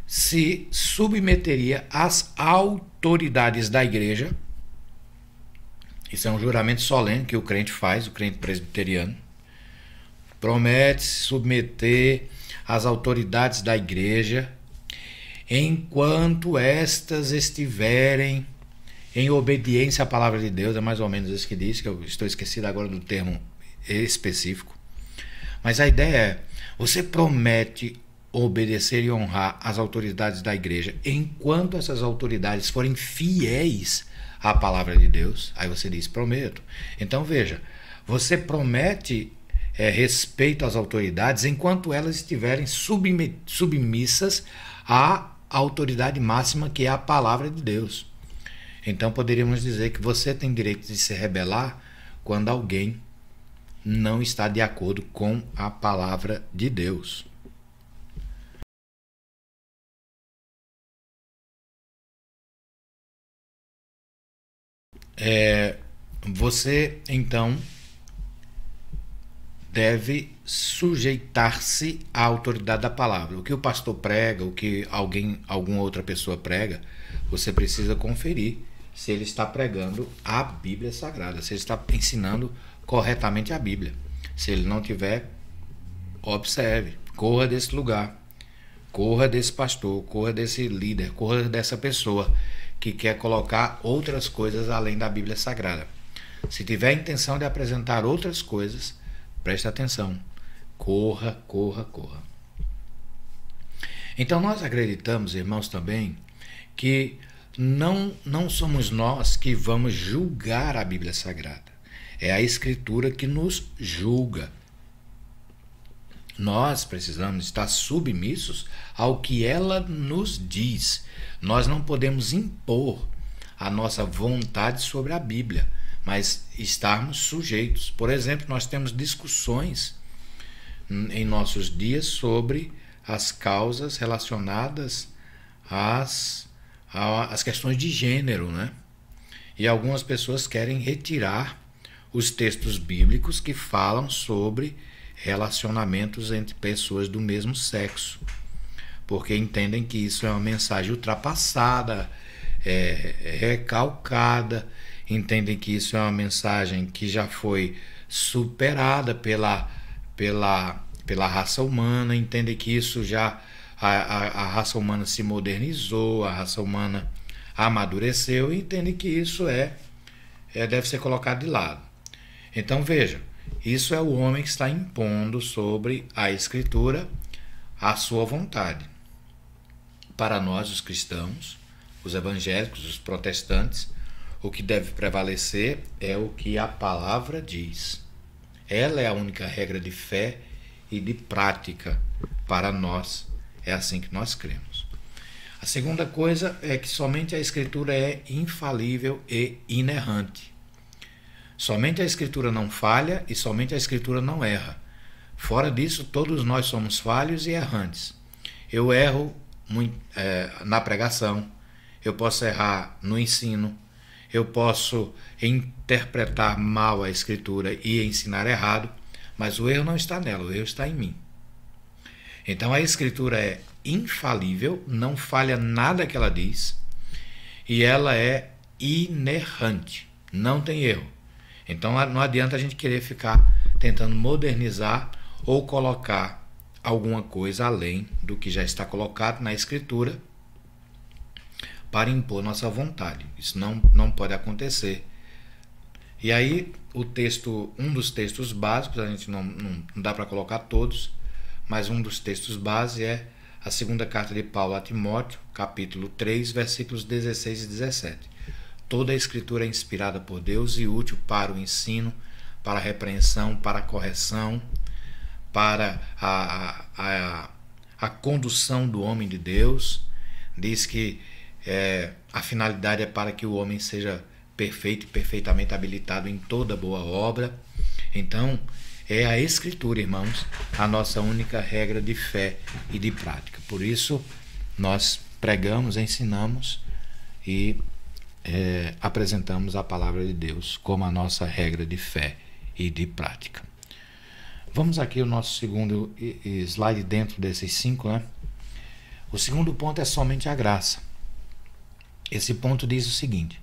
se submeteria às autoridades da igreja. Isso é um juramento solene que o crente faz, o crente presbiteriano. Promete se submeter às autoridades da igreja enquanto estas estiverem em obediência à palavra de Deus. É mais ou menos isso que diz, que eu estou esquecido agora do termo específico. Mas a ideia é, você promete obedecer e honrar as autoridades da igreja enquanto essas autoridades forem fiéis à palavra de Deus. Aí você diz, prometo. Então veja, você promete respeito às autoridades enquanto elas estiverem submissas à autoridade máxima, que é a palavra de Deus. Então poderíamos dizer que você tem direito de se rebelar quando alguém não está de acordo com a palavra de Deus. Você então deve sujeitar-se à autoridade da palavra. O que o pastor prega, o que alguma outra pessoa prega, você precisa conferir se ele está pregando a Bíblia Sagrada, se ele está ensinando corretamente a Bíblia. Se ele não tiver, observe, corra desse lugar, corra desse pastor, corra desse líder, corra dessa pessoa que quer colocar outras coisas além da Bíblia Sagrada. Se tiver a intenção de apresentar outras coisas, preste atenção. Corra, corra, corra. Então nós acreditamos, irmãos, também que não somos nós que vamos julgar a Bíblia Sagrada. É a Escritura que nos julga. Nós precisamos estar submissos ao que ela nos diz. Nós não podemos impor a nossa vontade sobre a Bíblia, mas estarmos sujeitos. Por exemplo, nós temos discussões em nossos dias sobre as causas relacionadas às questões de gênero, né? E algumas pessoas querem retirar os textos bíblicos que falam sobre relacionamentos entre pessoas do mesmo sexo, porque entendem que isso é uma mensagem ultrapassada, recalcada, entendem que isso é uma mensagem que já foi superada pela raça humana, entendem que isso já a raça humana se modernizou, a raça humana amadureceu, e entendem que isso deve ser colocado de lado. Então veja, isso é o homem que está impondo sobre a Escritura a sua vontade. Para nós, os cristãos, os evangélicos, os protestantes, o que deve prevalecer é o que a palavra diz. Ela é a única regra de fé e de prática para nós. É assim que nós cremos. A segunda coisa é que somente a Escritura é infalível e inerrante. Somente a Escritura não falha e somente a Escritura não erra. Fora disso, todos nós somos falhos e errantes. Eu erro na pregação, eu posso errar no ensino, eu posso interpretar mal a Escritura e ensinar errado, mas o erro não está nela, o erro está em mim. Então a Escritura é infalível, não falha nada que ela diz, e ela é inerrante, não tem erro. Então não adianta a gente querer ficar tentando modernizar ou colocar alguma coisa além do que já está colocado na Escritura para impor nossa vontade. Isso não pode acontecer. E aí um dos textos básicos, a gente não dá para colocar todos, mas um dos textos básicos é a segunda carta de Paulo a Timóteo, capítulo 3, versículos 16 e 17. Toda a Escritura é inspirada por Deus e útil para o ensino, para a repreensão, para a correção, para a condução do homem de Deus. Diz que a finalidade é para que o homem seja perfeito e perfeitamente habilitado em toda boa obra. Então, é a Escritura, irmãos, a nossa única regra de fé e de prática. Por isso, nós pregamos, ensinamos e apresentamos a palavra de Deus como a nossa regra de fé e de prática. Vamos aqui ao nosso segundo slide dentro desses 5, né? O segundo ponto é somente a graça. Esse ponto diz o seguinte: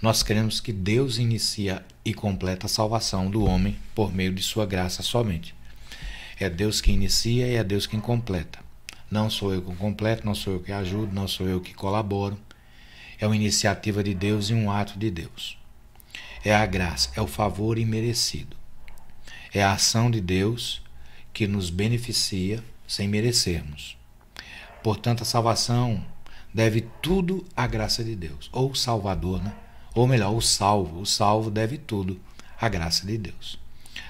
nós cremos que Deus inicia e completa a salvação do homem por meio de sua graça somente. É Deus que inicia e é Deus quem completa. Não sou eu que completo, não sou eu que ajudo, não sou eu que colaboro. É uma iniciativa de Deus e um ato de Deus. É a graça, é o favor imerecido. É a ação de Deus que nos beneficia sem merecermos. Portanto, a salvação deve tudo à graça de Deus. Ou o Salvador, né? Ou melhor, o salvo deve tudo à graça de Deus.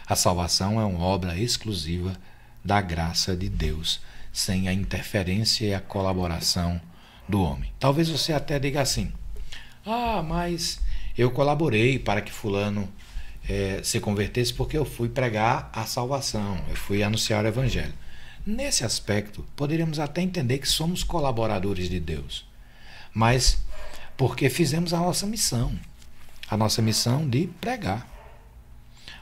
A salvação é uma obra exclusiva da graça de Deus, sem a interferência e a colaboração do homem. Talvez você até diga assim: mas eu colaborei para que fulano se convertesse porque eu fui pregar a salvação, eu fui anunciar o evangelho. Nesse aspecto, poderíamos até entender que somos colaboradores de Deus, mas porque fizemos a nossa missão de pregar.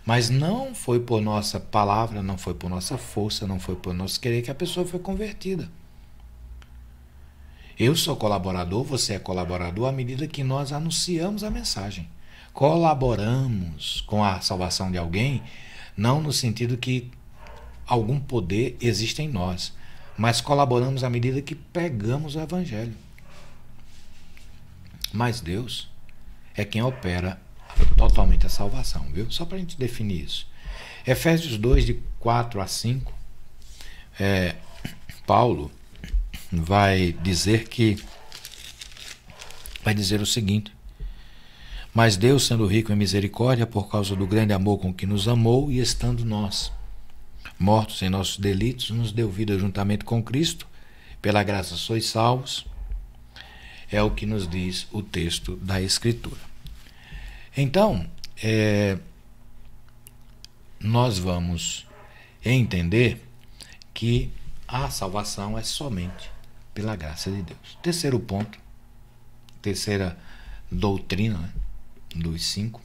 Mas não foi por nossa palavra, não foi por nossa força, não foi por nosso querer que a pessoa foi convertida. Eu sou colaborador, você é colaborador à medida que nós anunciamos a mensagem. Colaboramos com a salvação de alguém, não no sentido que algum poder existe em nós, mas colaboramos à medida que pregamos o evangelho. Mas Deus é quem opera totalmente a salvação, viu? Só para a gente definir isso. Efésios 2, de 4 a 5, Paulo vai dizer o seguinte: mas Deus, sendo rico em misericórdia, por causa do grande amor com que nos amou, e estando nós mortos em nossos delitos, nos deu vida juntamente com Cristo, pela graça sois salvos, é o que nos diz o texto da Escritura. Então, nós vamos entender que a salvação é somente pela graça de Deus. Terceiro ponto, terceira doutrina, né, dos 5,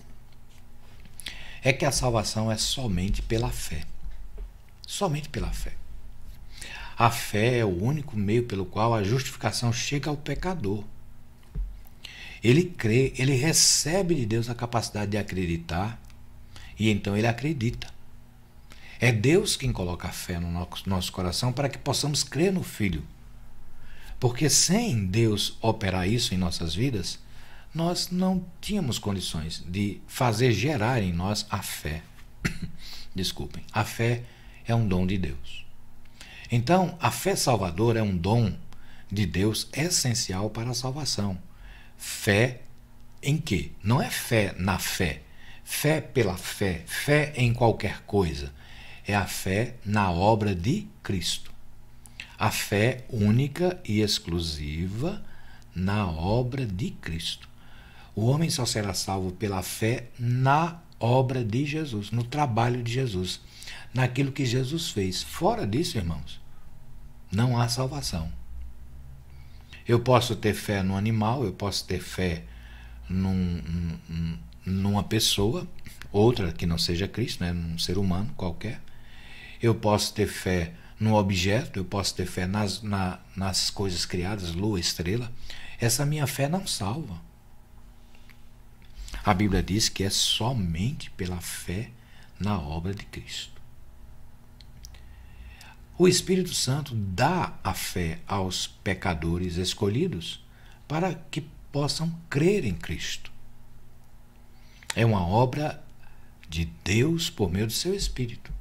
é que a salvação é somente pela fé. Somente pela fé. A fé é o único meio pelo qual a justificação chega ao pecador. Ele crê, ele recebe de Deus a capacidade de acreditar e então ele acredita. É Deus quem coloca a fé no nosso coração para que possamos crer no Filho. Porque sem Deus operar isso em nossas vidas, nós não tínhamos condições de fazer gerar em nós a fé. Desculpem, a fé é um dom de Deus. Então, a fé salvadora é um dom de Deus essencial para a salvação. Fé em quê? Não é fé na fé. Fé pela fé. Fé em qualquer coisa. É a fé na obra de Cristo. A fé única e exclusiva na obra de Cristo. O homem só será salvo pela fé na obra de Jesus, no trabalho de Jesus, naquilo que Jesus fez. Fora disso, irmãos, não há salvação. Eu posso ter fé no animal, eu posso ter fé numa pessoa, outra que não seja Cristo, né, num ser humano qualquer. Eu posso ter fé num objeto, eu posso ter fé nas coisas criadas, lua, estrela. Essa minha fé não salva. A Bíblia diz que é somente pela fé na obra de Cristo. O Espírito Santo dá a fé aos pecadores escolhidos para que possam crer em Cristo. É uma obra de Deus por meio do seu Espírito.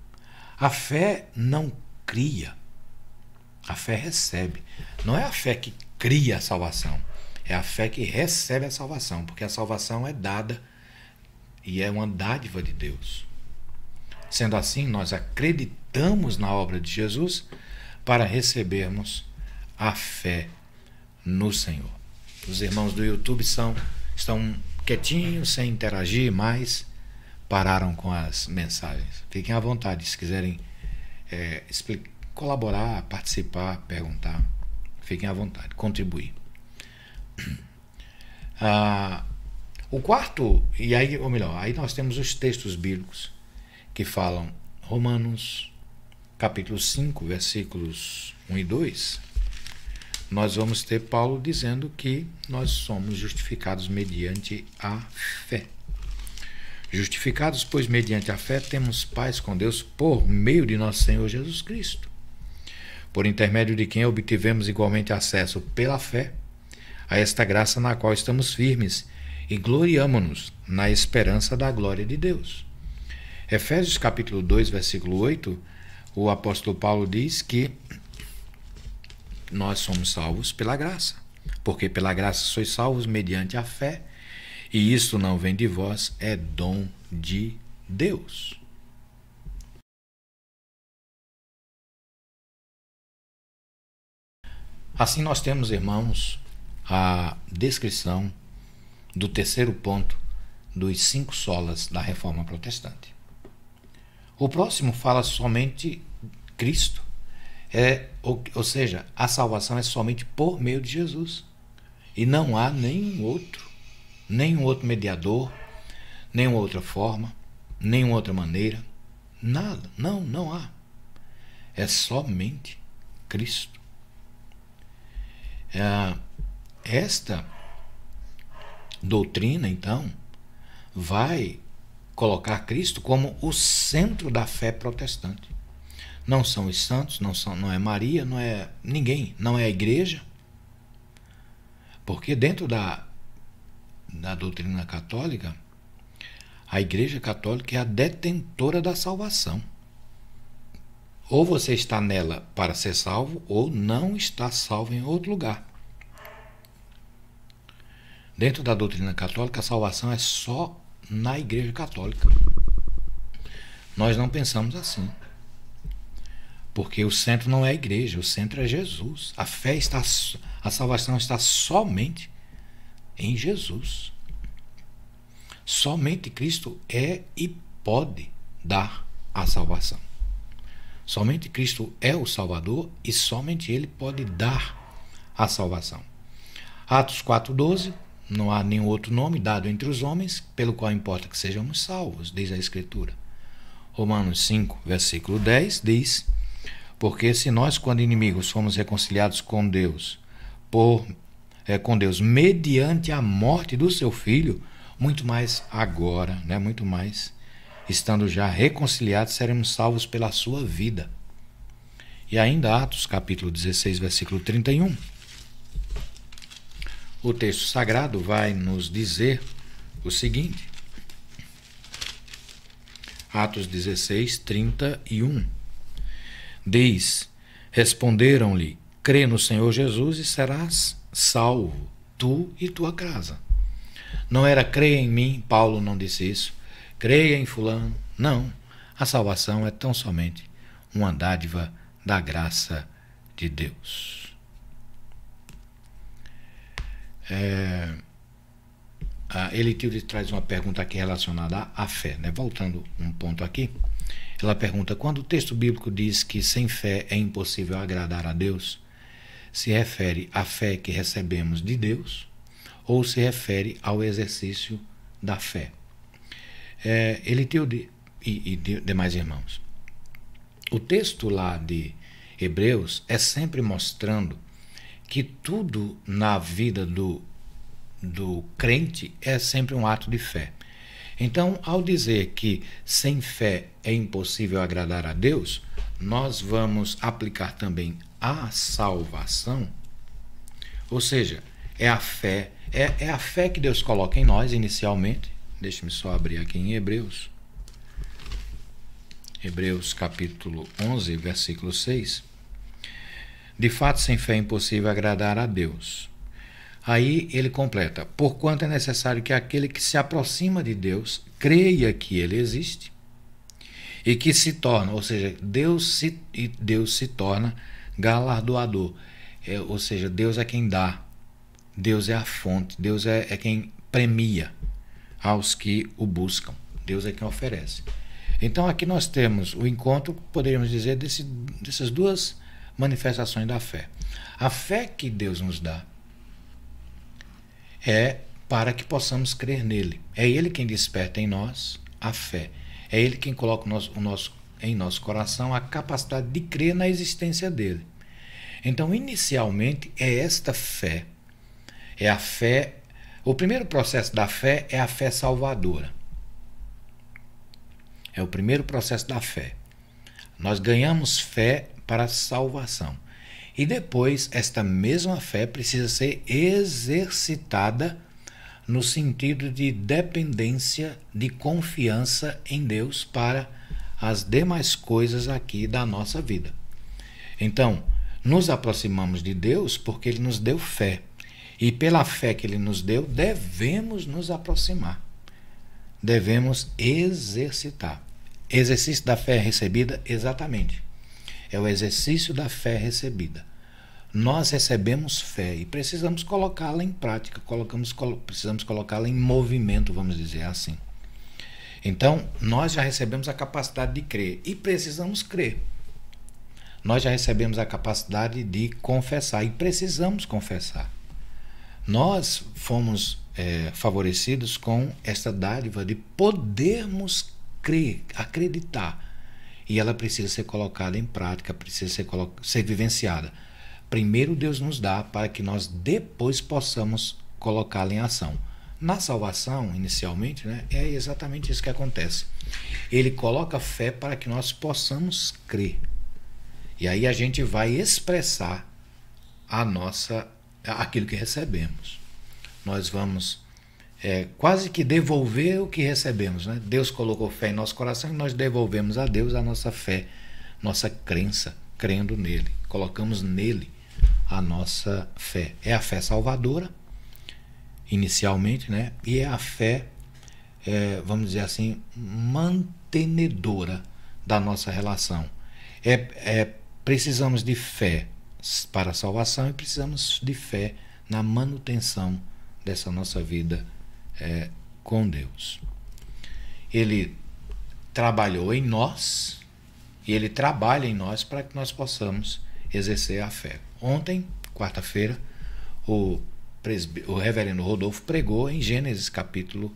A fé não cria, a fé recebe. Não é a fé que cria a salvação, é a fé que recebe a salvação, porque a salvação é dada e é uma dádiva de Deus. Sendo assim, nós acreditamos na obra de Jesus para recebermos a fé no Senhor. Os irmãos do YouTube estão quietinhos, sem interagir, mas pararam com as mensagens. Fiquem à vontade, se quiserem colaborar, participar, perguntar, fiquem à vontade, contribuir. O quarto, e aí, ou melhor, aí nós temos os textos bíblicos que falam, Romanos capítulo 5, versículos 1 e 2, nós vamos ter Paulo dizendo que nós somos justificados mediante a fé. Justificados, pois, mediante a fé, temos paz com Deus por meio de nosso Senhor Jesus Cristo, por intermédio de quem obtivemos igualmente acesso pela fé a esta graça na qual estamos firmes e gloriamo-nos na esperança da glória de Deus. Efésios capítulo 2, versículo 8, o apóstolo Paulo diz que nós somos salvos pela graça, porque pela graça sois salvos mediante a fé, e isso não vem de vós, é dom de Deus. Assim nós temos, irmãos, a descrição do terceiro ponto dos 5 solas da Reforma Protestante. O próximo fala somente Cristo, ou seja, a salvação é somente por meio de Jesus, e não há nenhum outro mediador, nenhuma outra forma, nenhuma outra maneira, nada, não há. É somente Cristo. Esta doutrina, então, vai colocar Cristo como o centro da fé protestante. Não são os santos, não é Maria, não é ninguém, não é a igreja. Porque dentro da doutrina católica, a Igreja Católica é a detentora da salvação. Ou você está nela para ser salvo, ou não está salvo em outro lugar. Dentro da doutrina católica, a salvação é só na Igreja Católica. Nós não pensamos assim. Porque o centro não é a igreja, o centro é Jesus. A salvação está somente em Jesus. Somente Cristo é e pode dar a salvação. Somente Cristo é o Salvador e somente Ele pode dar a salvação. Atos 4,12, não há nenhum outro nome dado entre os homens pelo qual importa que sejamos salvos, diz a Escritura. Romanos 5, versículo 10 diz: porque se nós, quando inimigos, fomos reconciliados com Deus, com Deus mediante a morte do seu Filho, muito mais agora, muito mais, estando já reconciliados, seremos salvos pela sua vida. E ainda Atos capítulo 16, versículo 31. O texto sagrado vai nos dizer o seguinte. Atos 16, 31. Diz: responderam-lhe: crê no Senhor Jesus e serás salvo, tu e tua casa. Não era creia em mim, Paulo não disse isso. Creia em fulano. Não. A salvação é tão somente uma dádiva da graça de Deus. Elitilde traz uma pergunta aqui relacionada à fé, Voltando um ponto aqui, ela pergunta: quando o texto bíblico diz que sem fé é impossível agradar a Deus, se refere à fé que recebemos de Deus ou se refere ao exercício da fé? Elitilde e demais irmãos, o texto lá de Hebreus é sempre mostrando que tudo na vida do crente é sempre um ato de fé. Então, ao dizer que sem fé é impossível agradar a Deus, nós vamos aplicar também a salvação, ou seja, é a fé que Deus coloca em nós inicialmente. Deixe-me só abrir aqui em Hebreus capítulo 11, versículo 6. De fato, sem fé é impossível agradar a Deus. Aí ele completa: porquanto é necessário que aquele que se aproxima de Deus creia que ele existe e que se torna, ou seja, Deus se torna galardoador. Ou seja, Deus é quem dá, Deus é a fonte, Deus é quem premia aos que o buscam, Deus é quem oferece. Então aqui nós temos o encontro, poderíamos dizer, dessas duas manifestações da fé. A fé que Deus nos dá é para que possamos crer nele. É ele quem desperta em nós a fé. É ele quem coloca em nosso coração a capacidade de crer na existência dele. Então, inicialmente, é esta fé. É a fé. O primeiro processo da fé é a fé salvadora. É o primeiro processo da fé. Nós ganhamos fé para a salvação. E depois, esta mesma fé precisa ser exercitada no sentido de dependência, de confiança em Deus para as demais coisas aqui da nossa vida. Então, nos aproximamos de Deus porque Ele nos deu fé. E pela fé que Ele nos deu, devemos nos aproximar. Devemos exercitar. Exercício da fé recebida, exatamente. É o exercício da fé recebida. Nós recebemos fé e precisamos colocá-la em prática, precisamos colocá-la em movimento, vamos dizer assim. Então, nós já recebemos a capacidade de crer e precisamos crer. Nós já recebemos a capacidade de confessar e precisamos confessar. Nós fomos favorecidos com esta dádiva de podermos crer, acreditar. E ela precisa ser colocada em prática, precisa ser vivenciada. Primeiro Deus nos dá para que nós depois possamos colocá-la em ação. Na salvação, inicialmente, é exatamente isso que acontece. Ele coloca fé para que nós possamos crer. E aí a gente vai expressar aquilo que recebemos. Nós vamos quase que devolver o que recebemos. Deus colocou fé em nosso coração e nós devolvemos a Deus a nossa fé, nossa crença, crendo nele. Colocamos nele a nossa fé. É a fé salvadora, inicialmente, e é a fé, vamos dizer assim, mantenedora da nossa relação. É precisamos de fé para a salvação e precisamos de fé na manutenção dessa nossa vida com Deus. Ele trabalhou em nós e Ele trabalha em nós para que nós possamos exercer a fé. Ontem, quarta-feira, o reverendo Rodolfo pregou em Gênesis capítulo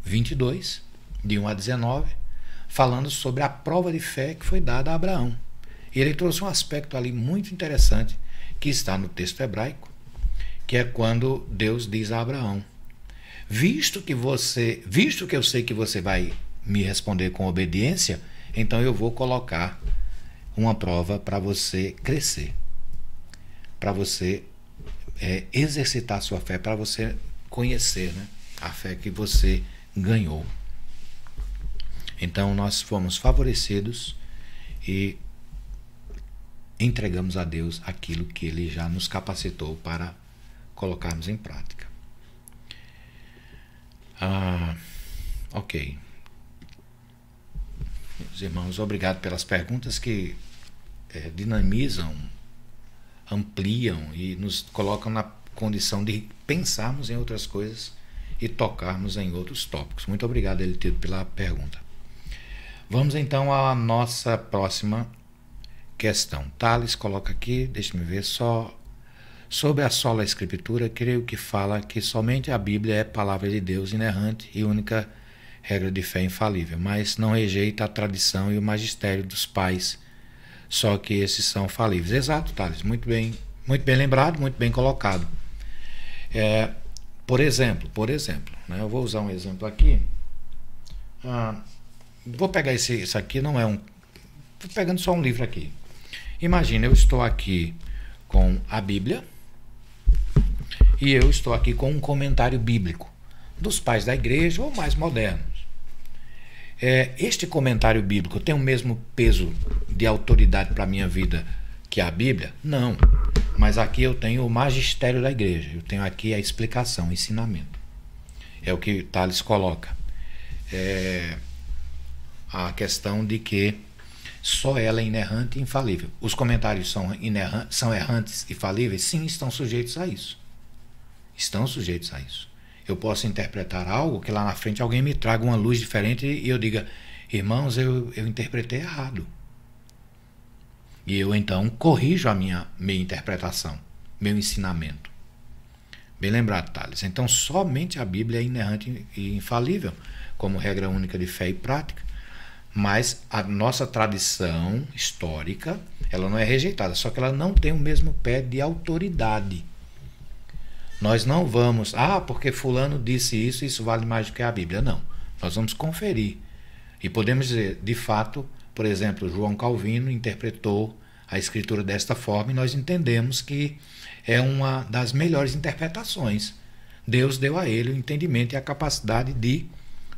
22, de 1 a 19, falando sobre a prova de fé que foi dada a Abraão. E ele trouxe um aspecto ali muito interessante que está no texto hebraico, que é quando Deus diz a Abraão: visto que eu sei que você vai me responder com obediência, então eu vou colocar uma prova para você crescer, para você exercitar a sua fé, para você conhecer, né, a fé que você ganhou. Então nós fomos favorecidos e entregamos a Deus aquilo que Ele já nos capacitou para colocarmos em prática. Ok. Meus irmãos, obrigado pelas perguntas que dinamizam, ampliam e nos colocam na condição de pensarmos em outras coisas e tocarmos em outros tópicos. Muito obrigado, Elitido, pela pergunta. Vamos então à nossa próxima questão. Thales coloca aqui, deixa-me ver só. Sobre a sola escritura, creio que fala que somente a Bíblia é palavra de Deus inerrante e única regra de fé infalível, mas não rejeita a tradição e o magistério dos pais, só que esses são falíveis. Exato, Thales, muito bem lembrado, muito bem colocado. Por exemplo, né, eu vou usar um exemplo aqui. Vou pegar isso aqui, não é um... Estou pegando só um livro aqui. Imagina, eu estou aqui com a Bíblia e eu estou aqui com um comentário bíblico dos pais da igreja ou mais modernos. Este comentário bíblico tem o mesmo peso de autoridade para a minha vida que a Bíblia? Não. Mas aqui eu tenho o magistério da igreja, eu tenho aqui a explicação, o ensinamento. É o que Thales coloca. A questão de que só ela é inerrante e infalível. Os comentários são errantes e falíveis? Sim, estão sujeitos a isso. Estão sujeitos a isso. Eu posso interpretar algo que lá na frente alguém me traga uma luz diferente e eu diga: irmãos, eu interpretei errado. E eu então corrijo a minha interpretação, meu ensinamento. Bem lembrado, Thales. Então somente a Bíblia é inerrante e infalível, como regra única de fé e prática. Mas a nossa tradição histórica, ela não é rejeitada, só que ela não tem o mesmo pé de autoridade. Nós não vamos, porque fulano disse isso, isso vale mais do que a Bíblia. Não, nós vamos conferir. E podemos dizer, de fato, por exemplo, João Calvino interpretou a Escritura desta forma e nós entendemos que é uma das melhores interpretações. Deus deu a ele o entendimento e a capacidade de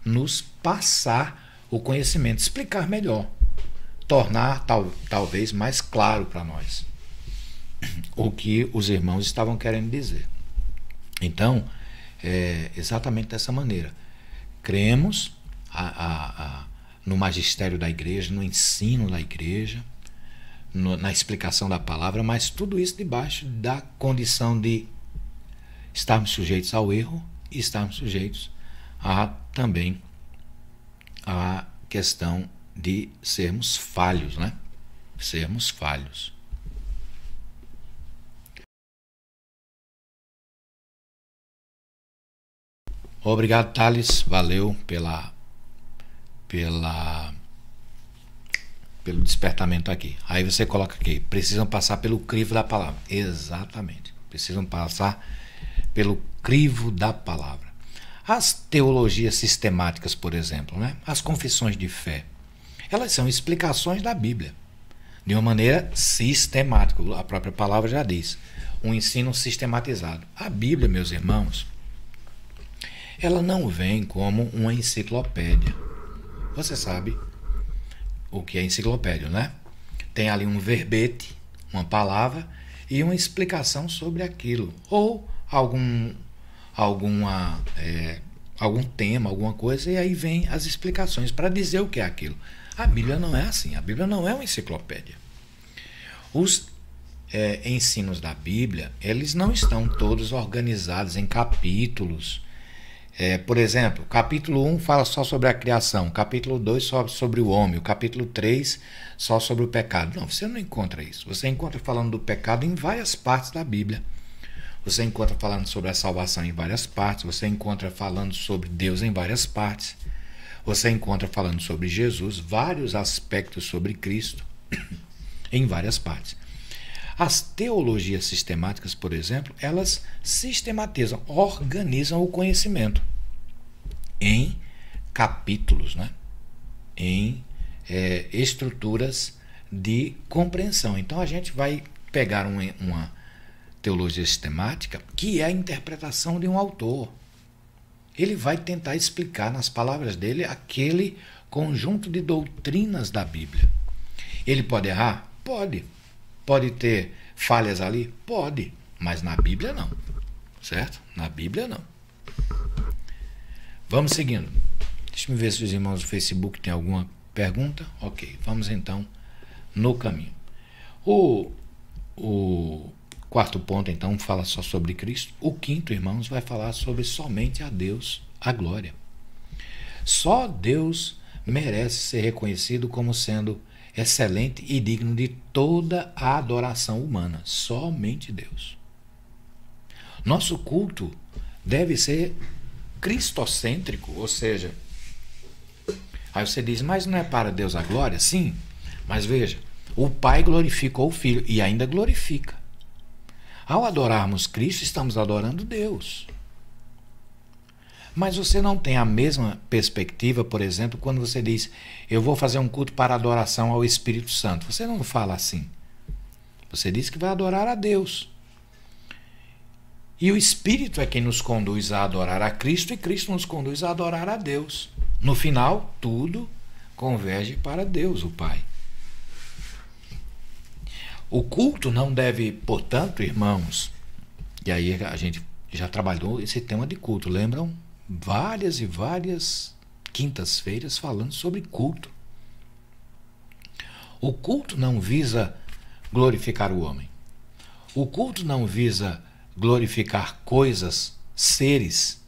nos passar o conhecimento, explicar melhor, tornar talvez mais claro para nós o que os irmãos estavam querendo dizer. Então, exatamente dessa maneira. Cremos no magistério da igreja, no ensino da igreja, na explicação da palavra, mas tudo isso debaixo da condição de estarmos sujeitos ao erro e estarmos sujeitos também a questão de sermos falhos, né? Sermos falhos. Obrigado, Thales. Valeu pelo despertamento aqui. Aí você coloca aqui: precisam passar pelo crivo da palavra. Exatamente. Precisam passar pelo crivo da palavra. As teologias sistemáticas, por exemplo, né? As confissões de fé, elas são explicações da Bíblia, de uma maneira sistemática. A própria palavra já diz, um ensino sistematizado. A Bíblia, meus irmãos, ela não vem como uma enciclopédia. Você sabe o que é enciclopédia, né? Tem ali um verbete, uma palavra e uma explicação sobre aquilo, ou algum tema, alguma coisa, e aí vem as explicações para dizer o que é aquilo. A Bíblia não é assim. A Bíblia não é uma enciclopédia. Os ensinos da Bíblia, eles não estão todos organizados em capítulos. Por exemplo, capítulo 1 fala só sobre a criação, capítulo 2 só sobre o homem, o capítulo 3 só sobre o pecado. Não, você não encontra isso. Você encontra falando do pecado em várias partes da Bíblia. Você encontra falando sobre a salvação em várias partes. Você encontra falando sobre Deus em várias partes. Você encontra falando sobre Jesus, vários aspectos sobre Cristo em várias partes. As teologias sistemáticas, por exemplo, elas sistematizam, organizam o conhecimento em capítulos, né? Em estruturas de compreensão. Então a gente vai pegar uma teologia sistemática que é a interpretação de um autor. Ele vai tentar explicar nas palavras dele aquele conjunto de doutrinas da Bíblia. Ele pode errar? Pode. Pode ter falhas ali? Pode, mas na Bíblia não, certo? Na Bíblia não. Vamos seguindo. Deixa eu ver se os irmãos do Facebook têm alguma pergunta. Ok, vamos então no caminho. O quarto ponto, então, fala só sobre Cristo. O quinto, irmãos, vai falar sobre somente a Deus, a glória. Só Deus merece ser reconhecido como sendo excelente e digno de toda a adoração humana. Somente Deus. Nosso culto deve ser cristocêntrico, ou seja, aí você diz, mas não é para Deus a glória? Sim, mas veja, o Pai glorificou o Filho e ainda glorifica. Ao adorarmos Cristo, estamos adorando Deus. Mas você não tem a mesma perspectiva, por exemplo, quando você diz, eu vou fazer um culto para adoração ao Espírito Santo. Você não fala assim. Você diz que vai adorar a Deus. E o Espírito é quem nos conduz a adorar a Cristo e Cristo nos conduz a adorar a Deus. No final, tudo converge para Deus, o Pai. O culto não deve, portanto, irmãos, e aí a gente já trabalhou esse tema de culto, lembram? Várias e várias quintas-feiras falando sobre culto. O culto não visa glorificar o homem. O culto não visa glorificar coisas, seres.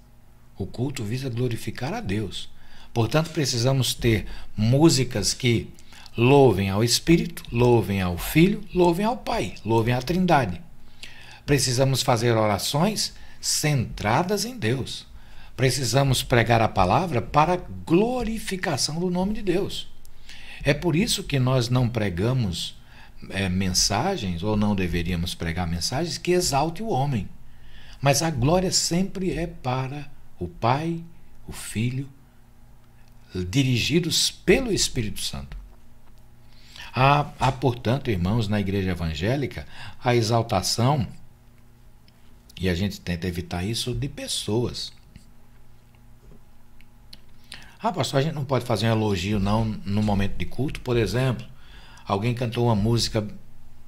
O culto visa glorificar a Deus. Portanto, precisamos ter músicas que louvem ao Espírito, louvem ao Filho, louvem ao Pai, louvem à Trindade. Precisamos fazer orações centradas em Deus. Precisamos pregar a palavra para glorificação do nome de Deus. É por isso que nós não pregamos mensagens, ou não deveríamos pregar mensagens que exalte o homem. Mas a glória sempre é para o Pai, o Filho, dirigidos pelo Espírito Santo. Há, portanto, irmãos, na igreja evangélica, a exaltação, e a gente tenta evitar isso, de pessoas. Pastor, a gente não pode fazer um elogio não no momento de culto, por exemplo, alguém cantou uma música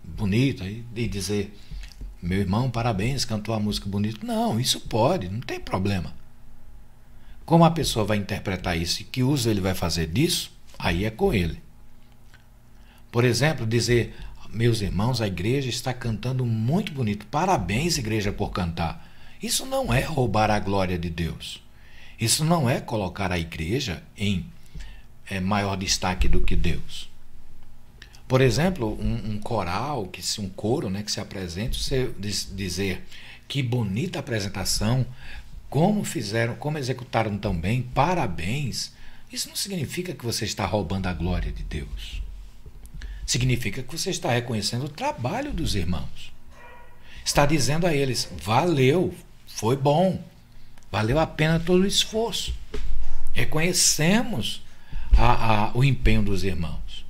bonita e dizer, meu irmão, parabéns, cantou a música bonita. Não, isso pode, não tem problema. Como a pessoa vai interpretar isso e que uso ele vai fazer disso, aí é com ele. Por exemplo, dizer, meus irmãos, a igreja está cantando muito bonito, parabéns, igreja, por cantar. Isso não é roubar a glória de Deus. Isso não é colocar a igreja em maior destaque do que Deus. Por exemplo, um coral, um coro, né, que se apresente, você dizer que bonita apresentação, como fizeram, como executaram tão bem, parabéns. Isso não significa que você está roubando a glória de Deus. Significa que você está reconhecendo o trabalho dos irmãos. Está dizendo a eles, valeu, foi bom. Valeu a pena todo o esforço. Reconhecemos o empenho dos irmãos.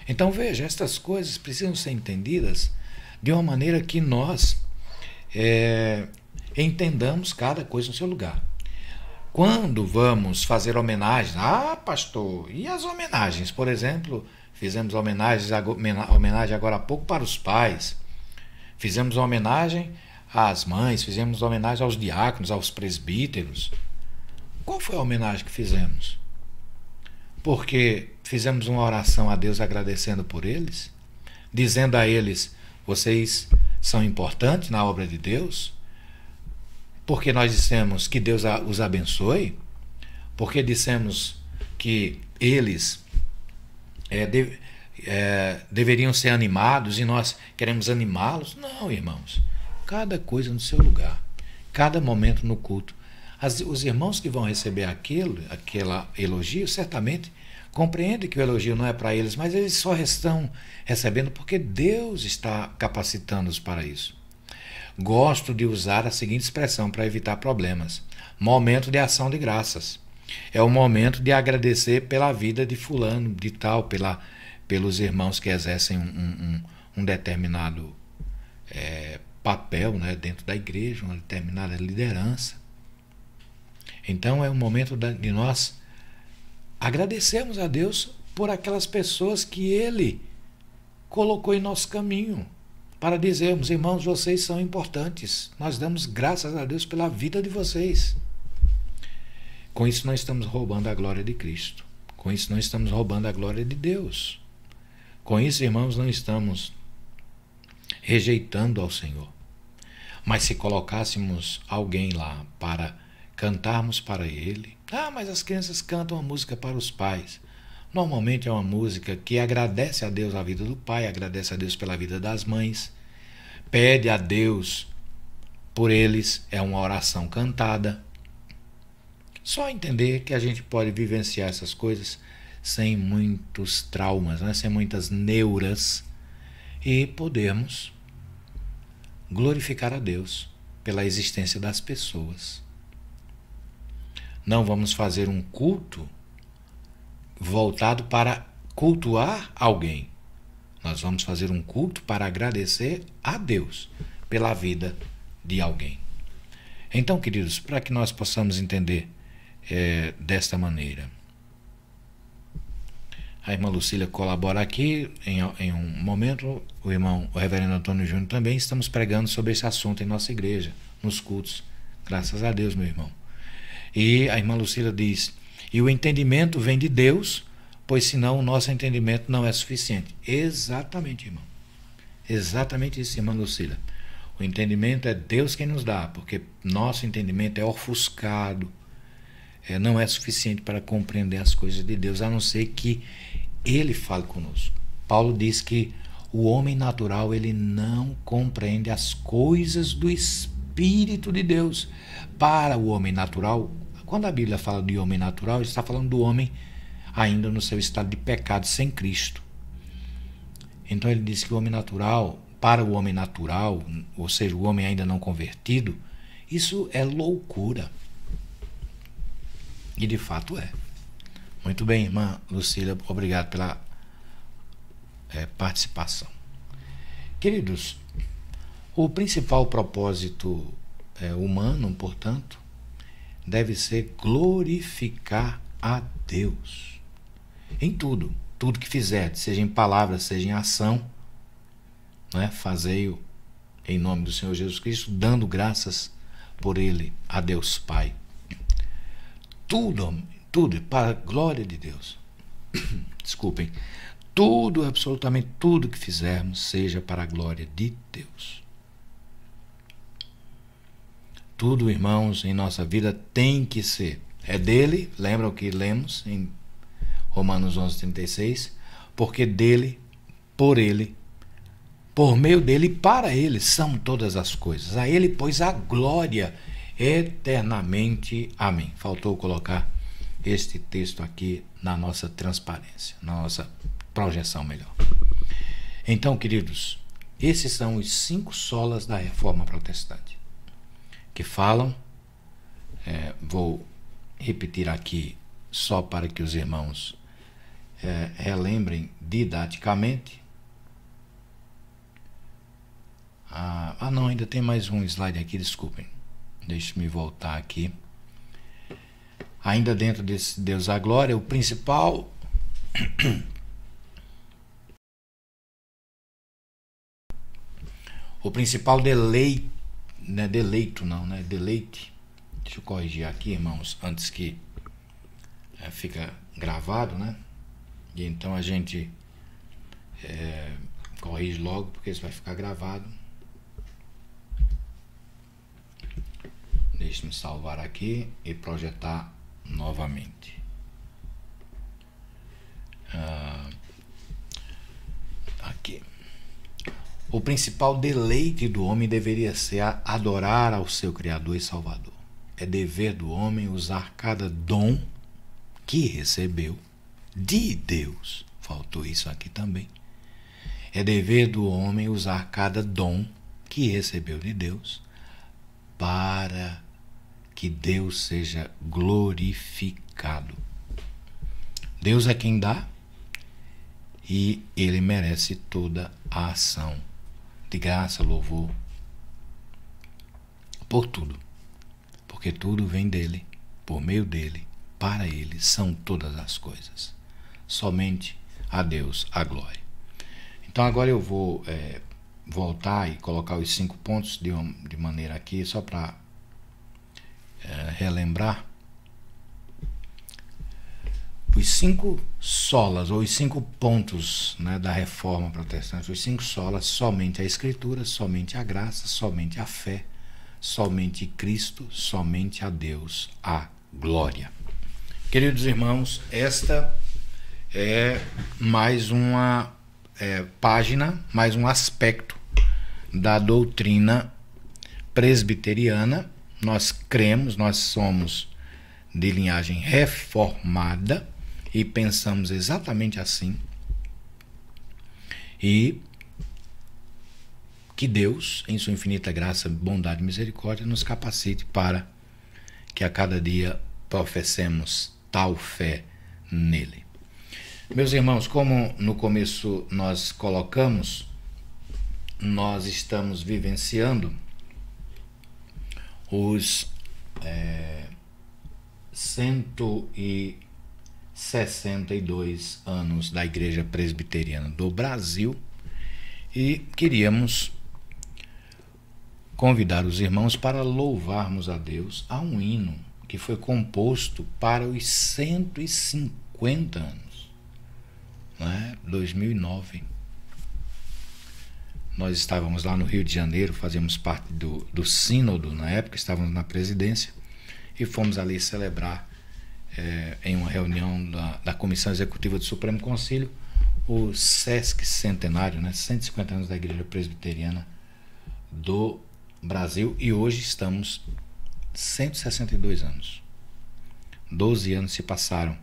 Então veja, estas coisas precisam ser entendidas de uma maneira que nós entendamos cada coisa no seu lugar. Quando vamos fazer homenagens, pastor, e as homenagens? Por exemplo, fizemos homenagem agora há pouco para os pais. Fizemos homenagem às mães, fizemos homenagem aos diáconos, aos presbíteros. Qual foi a homenagem que fizemos? Porque fizemos uma oração a Deus agradecendo por eles? dizendo a eles: vocês são importantes na obra de Deus, porque nós dissemos que Deus os abençoe, porque dissemos que eles deveriam ser animados e nós queremos animá-los. Não, irmãos, cada coisa no seu lugar, cada momento no culto. Os irmãos que vão receber aquela elogio, certamente compreendem que o elogio não é para eles, mas eles só estão recebendo porque Deus está capacitando-os para isso. Gosto de usar a seguinte expressão para evitar problemas: momento de ação de graças. É o momento de agradecer pela vida de fulano, de tal, pelos irmãos que exercem um determinado papel, né, dentro da igreja, uma determinada liderança. Então é o momento de nós agradecermos a Deus por aquelas pessoas que Ele colocou em nosso caminho, para dizermos: irmãos, vocês são importantes, nós damos graças a Deus pela vida de vocês. Com isso não estamos roubando a glória de Cristo, com isso não estamos roubando a glória de Deus, com isso, irmãos, não estamos rejeitando ao Senhor. Mas se colocássemos alguém lá para cantarmos para Ele: mas as crianças cantam a música para os pais. Normalmente é uma música que agradece a Deus a vida do pai, agradece a Deus pela vida das mães, pede a Deus por eles, é uma oração cantada. Só entender que a gente pode vivenciar essas coisas sem muitos traumas, né? Sem muitas neuras, e podermos glorificar a Deus pela existência das pessoas. Não vamos fazer um culto voltado para cultuar alguém. Nós vamos fazer um culto para agradecer a Deus pela vida de alguém. Então, queridos, para que nós possamos entender desta maneira, a irmã Lucília colabora aqui. Em um momento, o reverendo Antônio Júnior também, estamos pregando sobre esse assunto em nossa igreja, nos cultos. Graças a Deus, meu irmão. E a irmã Lucília diz: e o entendimento vem de Deus, pois senão o nosso entendimento não é suficiente. Exatamente, irmão. Exatamente isso, irmã Lucília. O entendimento é Deus quem nos dá, porque nosso entendimento é ofuscado, não é suficiente para compreender as coisas de Deus, a não ser que Ele fale conosco. Paulo diz que o homem natural, ele não compreende as coisas do Espírito de Deus. Para o homem natural, quando a Bíblia fala de homem natural, ele está falando do homem ainda no seu estado de pecado, sem Cristo. Então ele diz que o homem natural, para o homem natural, ou seja, o homem ainda não convertido, isso é loucura. E de fato é. Muito bem, irmã Lucília, obrigado pela participação. Queridos, o principal propósito humano, portanto, deve ser glorificar a Deus em tudo que fizer, seja em palavra, seja em ação, né? Fazei-o em nome do Senhor Jesus Cristo, dando graças por Ele a Deus Pai. Tudo para a glória de Deus. Desculpem. Tudo, absolutamente tudo que fizermos, seja para a glória de Deus. Tudo, irmãos, em nossa vida tem que ser. É dele, lembra o que lemos em Romanos 11:36? Porque dele, por ele, por meio dele e para ele são todas as coisas. A ele, pois, a glória eternamente. Amém. Faltou colocar este texto aqui na nossa transparência, na nossa projeção melhor. Então, queridos, esses são os 5 solas da Reforma Protestante, que falam, vou repetir aqui só para que os irmãos relembrem didaticamente. Não, ainda tem mais um slide aqui, desculpem. Deixe-me voltar aqui. Ainda dentro desse Deus a glória, o principal deleite, deleite. Deixa eu corrigir aqui, irmãos, antes que fica gravado, né? E então a gente Corrige logo, porque isso vai ficar gravado. Deixe-me salvar aqui e projetar novamente. Aqui. O principal deleite do homem deveria ser adorar ao seu Criador e Salvador. É dever do homem usar cada dom que recebeu de Deus. Faltou isso aqui também. É dever do homem usar cada dom que recebeu de Deus para que Deus seja glorificado. Deus é quem dá e Ele merece toda a ação de graça, louvor, por tudo. Porque tudo vem dEle, por meio dEle, para Ele são todas as coisas. Somente a Deus a glória. Então agora eu vou voltar e colocar os 5 pontos de maneira aqui, só para relembrar. Os 5 solas, ou os 5 pontos, né, da reforma protestante, os 5 solas: somente a Escritura, somente a graça, somente a fé, somente Cristo, somente a Deus a glória. Queridos irmãos, esta é mais uma página, mais um aspecto da doutrina presbiteriana. Nós cremos, nós somos de linhagem reformada e pensamos exatamente assim. E que Deus, em sua infinita graça, bondade e misericórdia, nos capacite para que a cada dia professemos tal fé nele. Meus irmãos, como no começo nós colocamos, nós estamos vivenciando os 162 anos da Igreja Presbiteriana do Brasil e queríamos convidar os irmãos para louvarmos a Deus a um hino que foi composto para os 150 anos, né? 2009. Nós estávamos lá no Rio de Janeiro, fazíamos parte do sínodo na época, estávamos na presidência e fomos ali celebrar em uma reunião da Comissão Executiva do Supremo Concílio o Sesc Centenário, né? 150 anos da Igreja Presbiteriana do Brasil, e hoje estamos 162 anos. 12 anos se passaram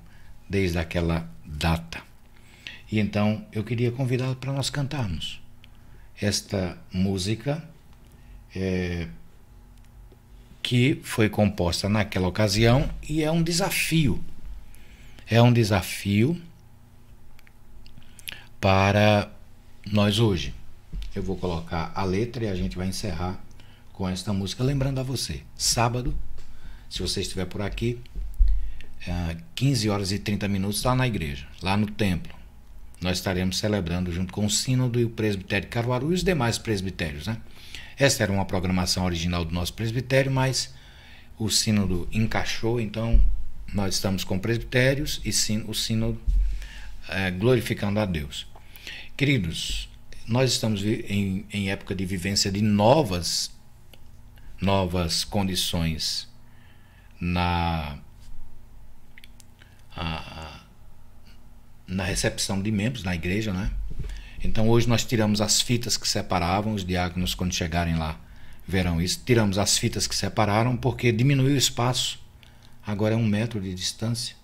desde aquela data. E então eu queria convidá-lo para nós cantarmos esta música que foi composta naquela ocasião, e é um desafio. É um desafio para nós hoje. Eu vou colocar a letra e a gente vai encerrar com esta música, lembrando a você, sábado, se você estiver por aqui, 15 horas e 30 minutos, lá na igreja, lá no templo, nós estaremos celebrando junto com o sínodo e o presbitério de Caruaru e os demais presbitérios, né? Esta era uma programação original do nosso presbitério, mas o sínodo encaixou, então nós estamos com presbitérios e o sínodo glorificando a Deus. Queridos, nós estamos em época de vivência de novas condições na recepção de membros na igreja, né? Então hoje nós tiramos as fitas que separavam, os diáconos quando chegarem lá verão isso, tiramos as fitas que separaram porque diminuiu o espaço, agora é 1 metro de distância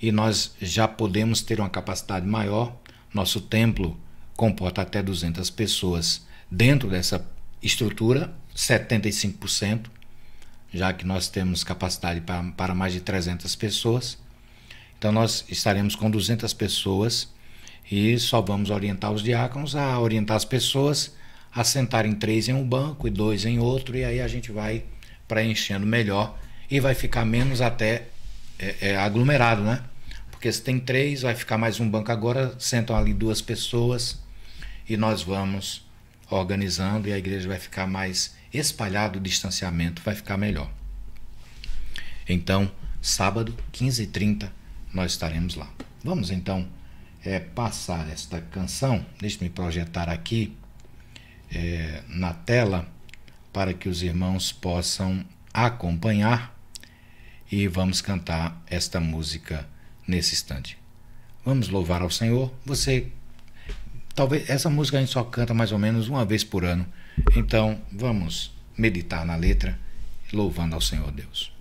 e nós já podemos ter uma capacidade maior. Nosso templo comporta até 200 pessoas dentro dessa estrutura, 75%, já que nós temos capacidade para mais de 300 pessoas. Então nós estaremos com 200 pessoas e só vamos orientar os diáconos a orientar as pessoas a sentarem 3 em um banco e 2 em outro, e aí a gente vai preenchendo melhor e vai ficar menos até aglomerado, né? Porque se tem 3, vai ficar mais um banco agora, sentam ali 2 pessoas e nós vamos organizando e a igreja vai ficar mais espalhado, o distanciamento vai ficar melhor. Então, sábado, 15h30, nós estaremos lá. Vamos então passar esta canção. Deixe-me projetar aqui na tela para que os irmãos possam acompanhar e vamos cantar esta música nesse instante. Vamos louvar ao Senhor. Talvez essa música a gente só canta mais ou menos uma vez por ano. Então vamos meditar na letra, louvando ao Senhor Deus.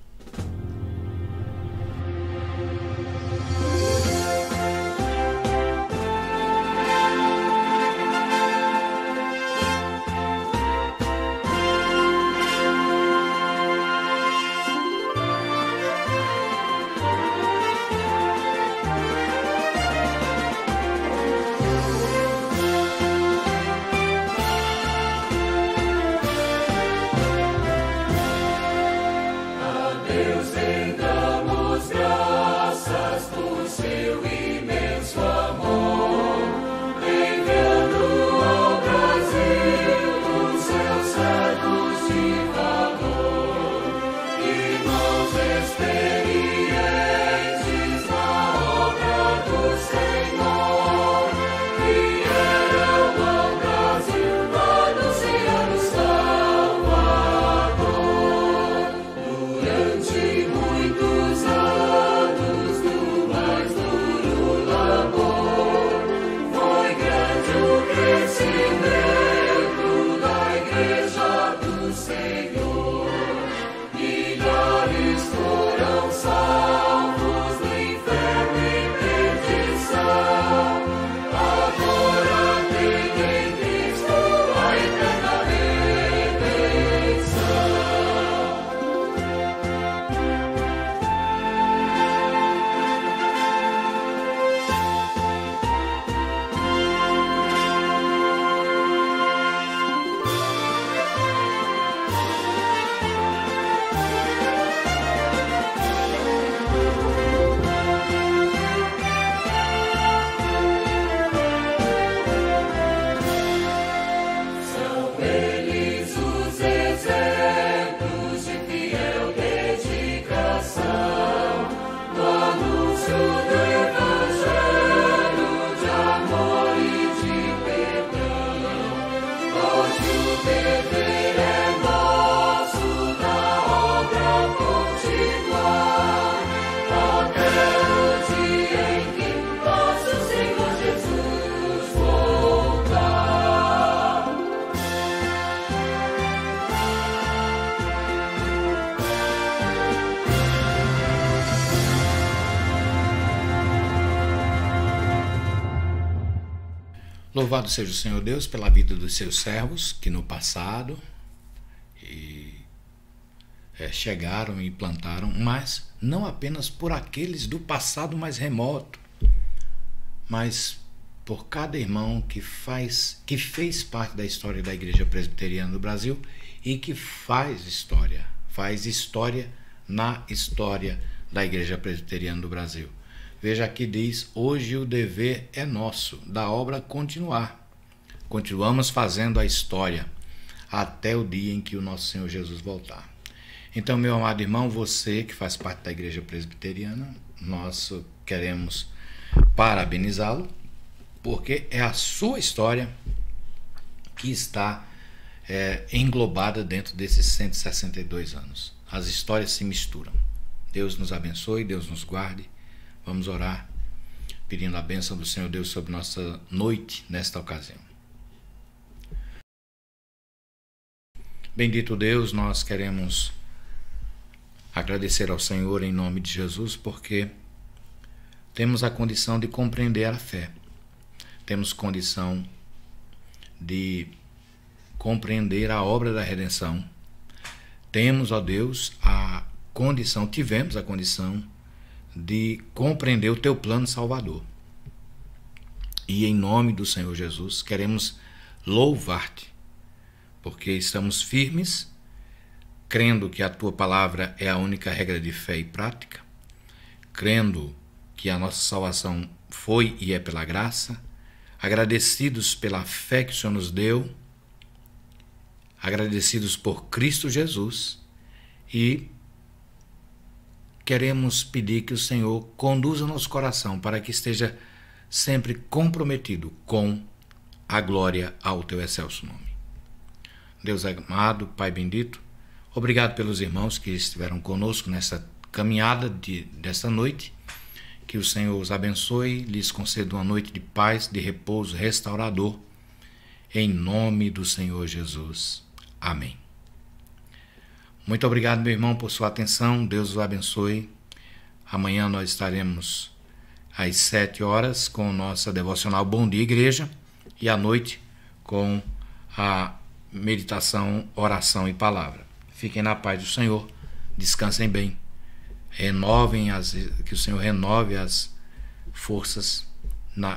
Louvado seja o Senhor Deus pela vida dos seus servos que no passado chegaram e plantaram, mas não apenas por aqueles do passado mais remoto, mas por cada irmão que fez parte da história da Igreja Presbiteriana do Brasil e que faz história na história da Igreja Presbiteriana do Brasil. Veja aqui diz, hoje o dever é nosso, da obra continuar. Continuamos fazendo a história até o dia em que o nosso Senhor Jesus voltar. Então, meu amado irmão, você que faz parte da Igreja Presbiteriana, nós queremos parabenizá-lo, porque é a sua história que está englobada dentro desses 162 anos. As histórias se misturam. Deus nos abençoe, Deus nos guarde. Vamos orar, pedindo a bênção do Senhor Deus sobre nossa noite nesta ocasião. Bendito Deus, nós queremos agradecer ao Senhor em nome de Jesus, porque temos a condição de compreender a fé. Temos condição de compreender a obra da redenção. Temos, ó Deus, tivemos a condição de compreender o teu plano salvador. E em nome do Senhor Jesus, queremos louvar-te, porque estamos firmes, crendo que a tua palavra é a única regra de fé e prática, crendo que a nossa salvação foi e é pela graça, agradecidos pela fé que o Senhor nos deu, agradecidos por Cristo Jesus, e queremos pedir que o Senhor conduza nosso coração para que esteja sempre comprometido com a glória ao teu excelso nome. Deus amado, Pai bendito, obrigado pelos irmãos que estiveram conosco nessa caminhada desta noite. Que o Senhor os abençoe, lhes conceda uma noite de paz, de repouso restaurador, em nome do Senhor Jesus. Amém. Muito obrigado, meu irmão, por sua atenção. Deus os abençoe. Amanhã nós estaremos às 7 horas com nossa devocional Bom Dia Igreja e à noite com a meditação, oração e palavra. Fiquem na paz do Senhor, descansem bem, que o Senhor renove as forças,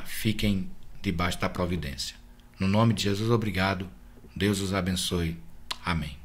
fiquem debaixo da providência. No nome de Jesus, obrigado. Deus os abençoe. Amém.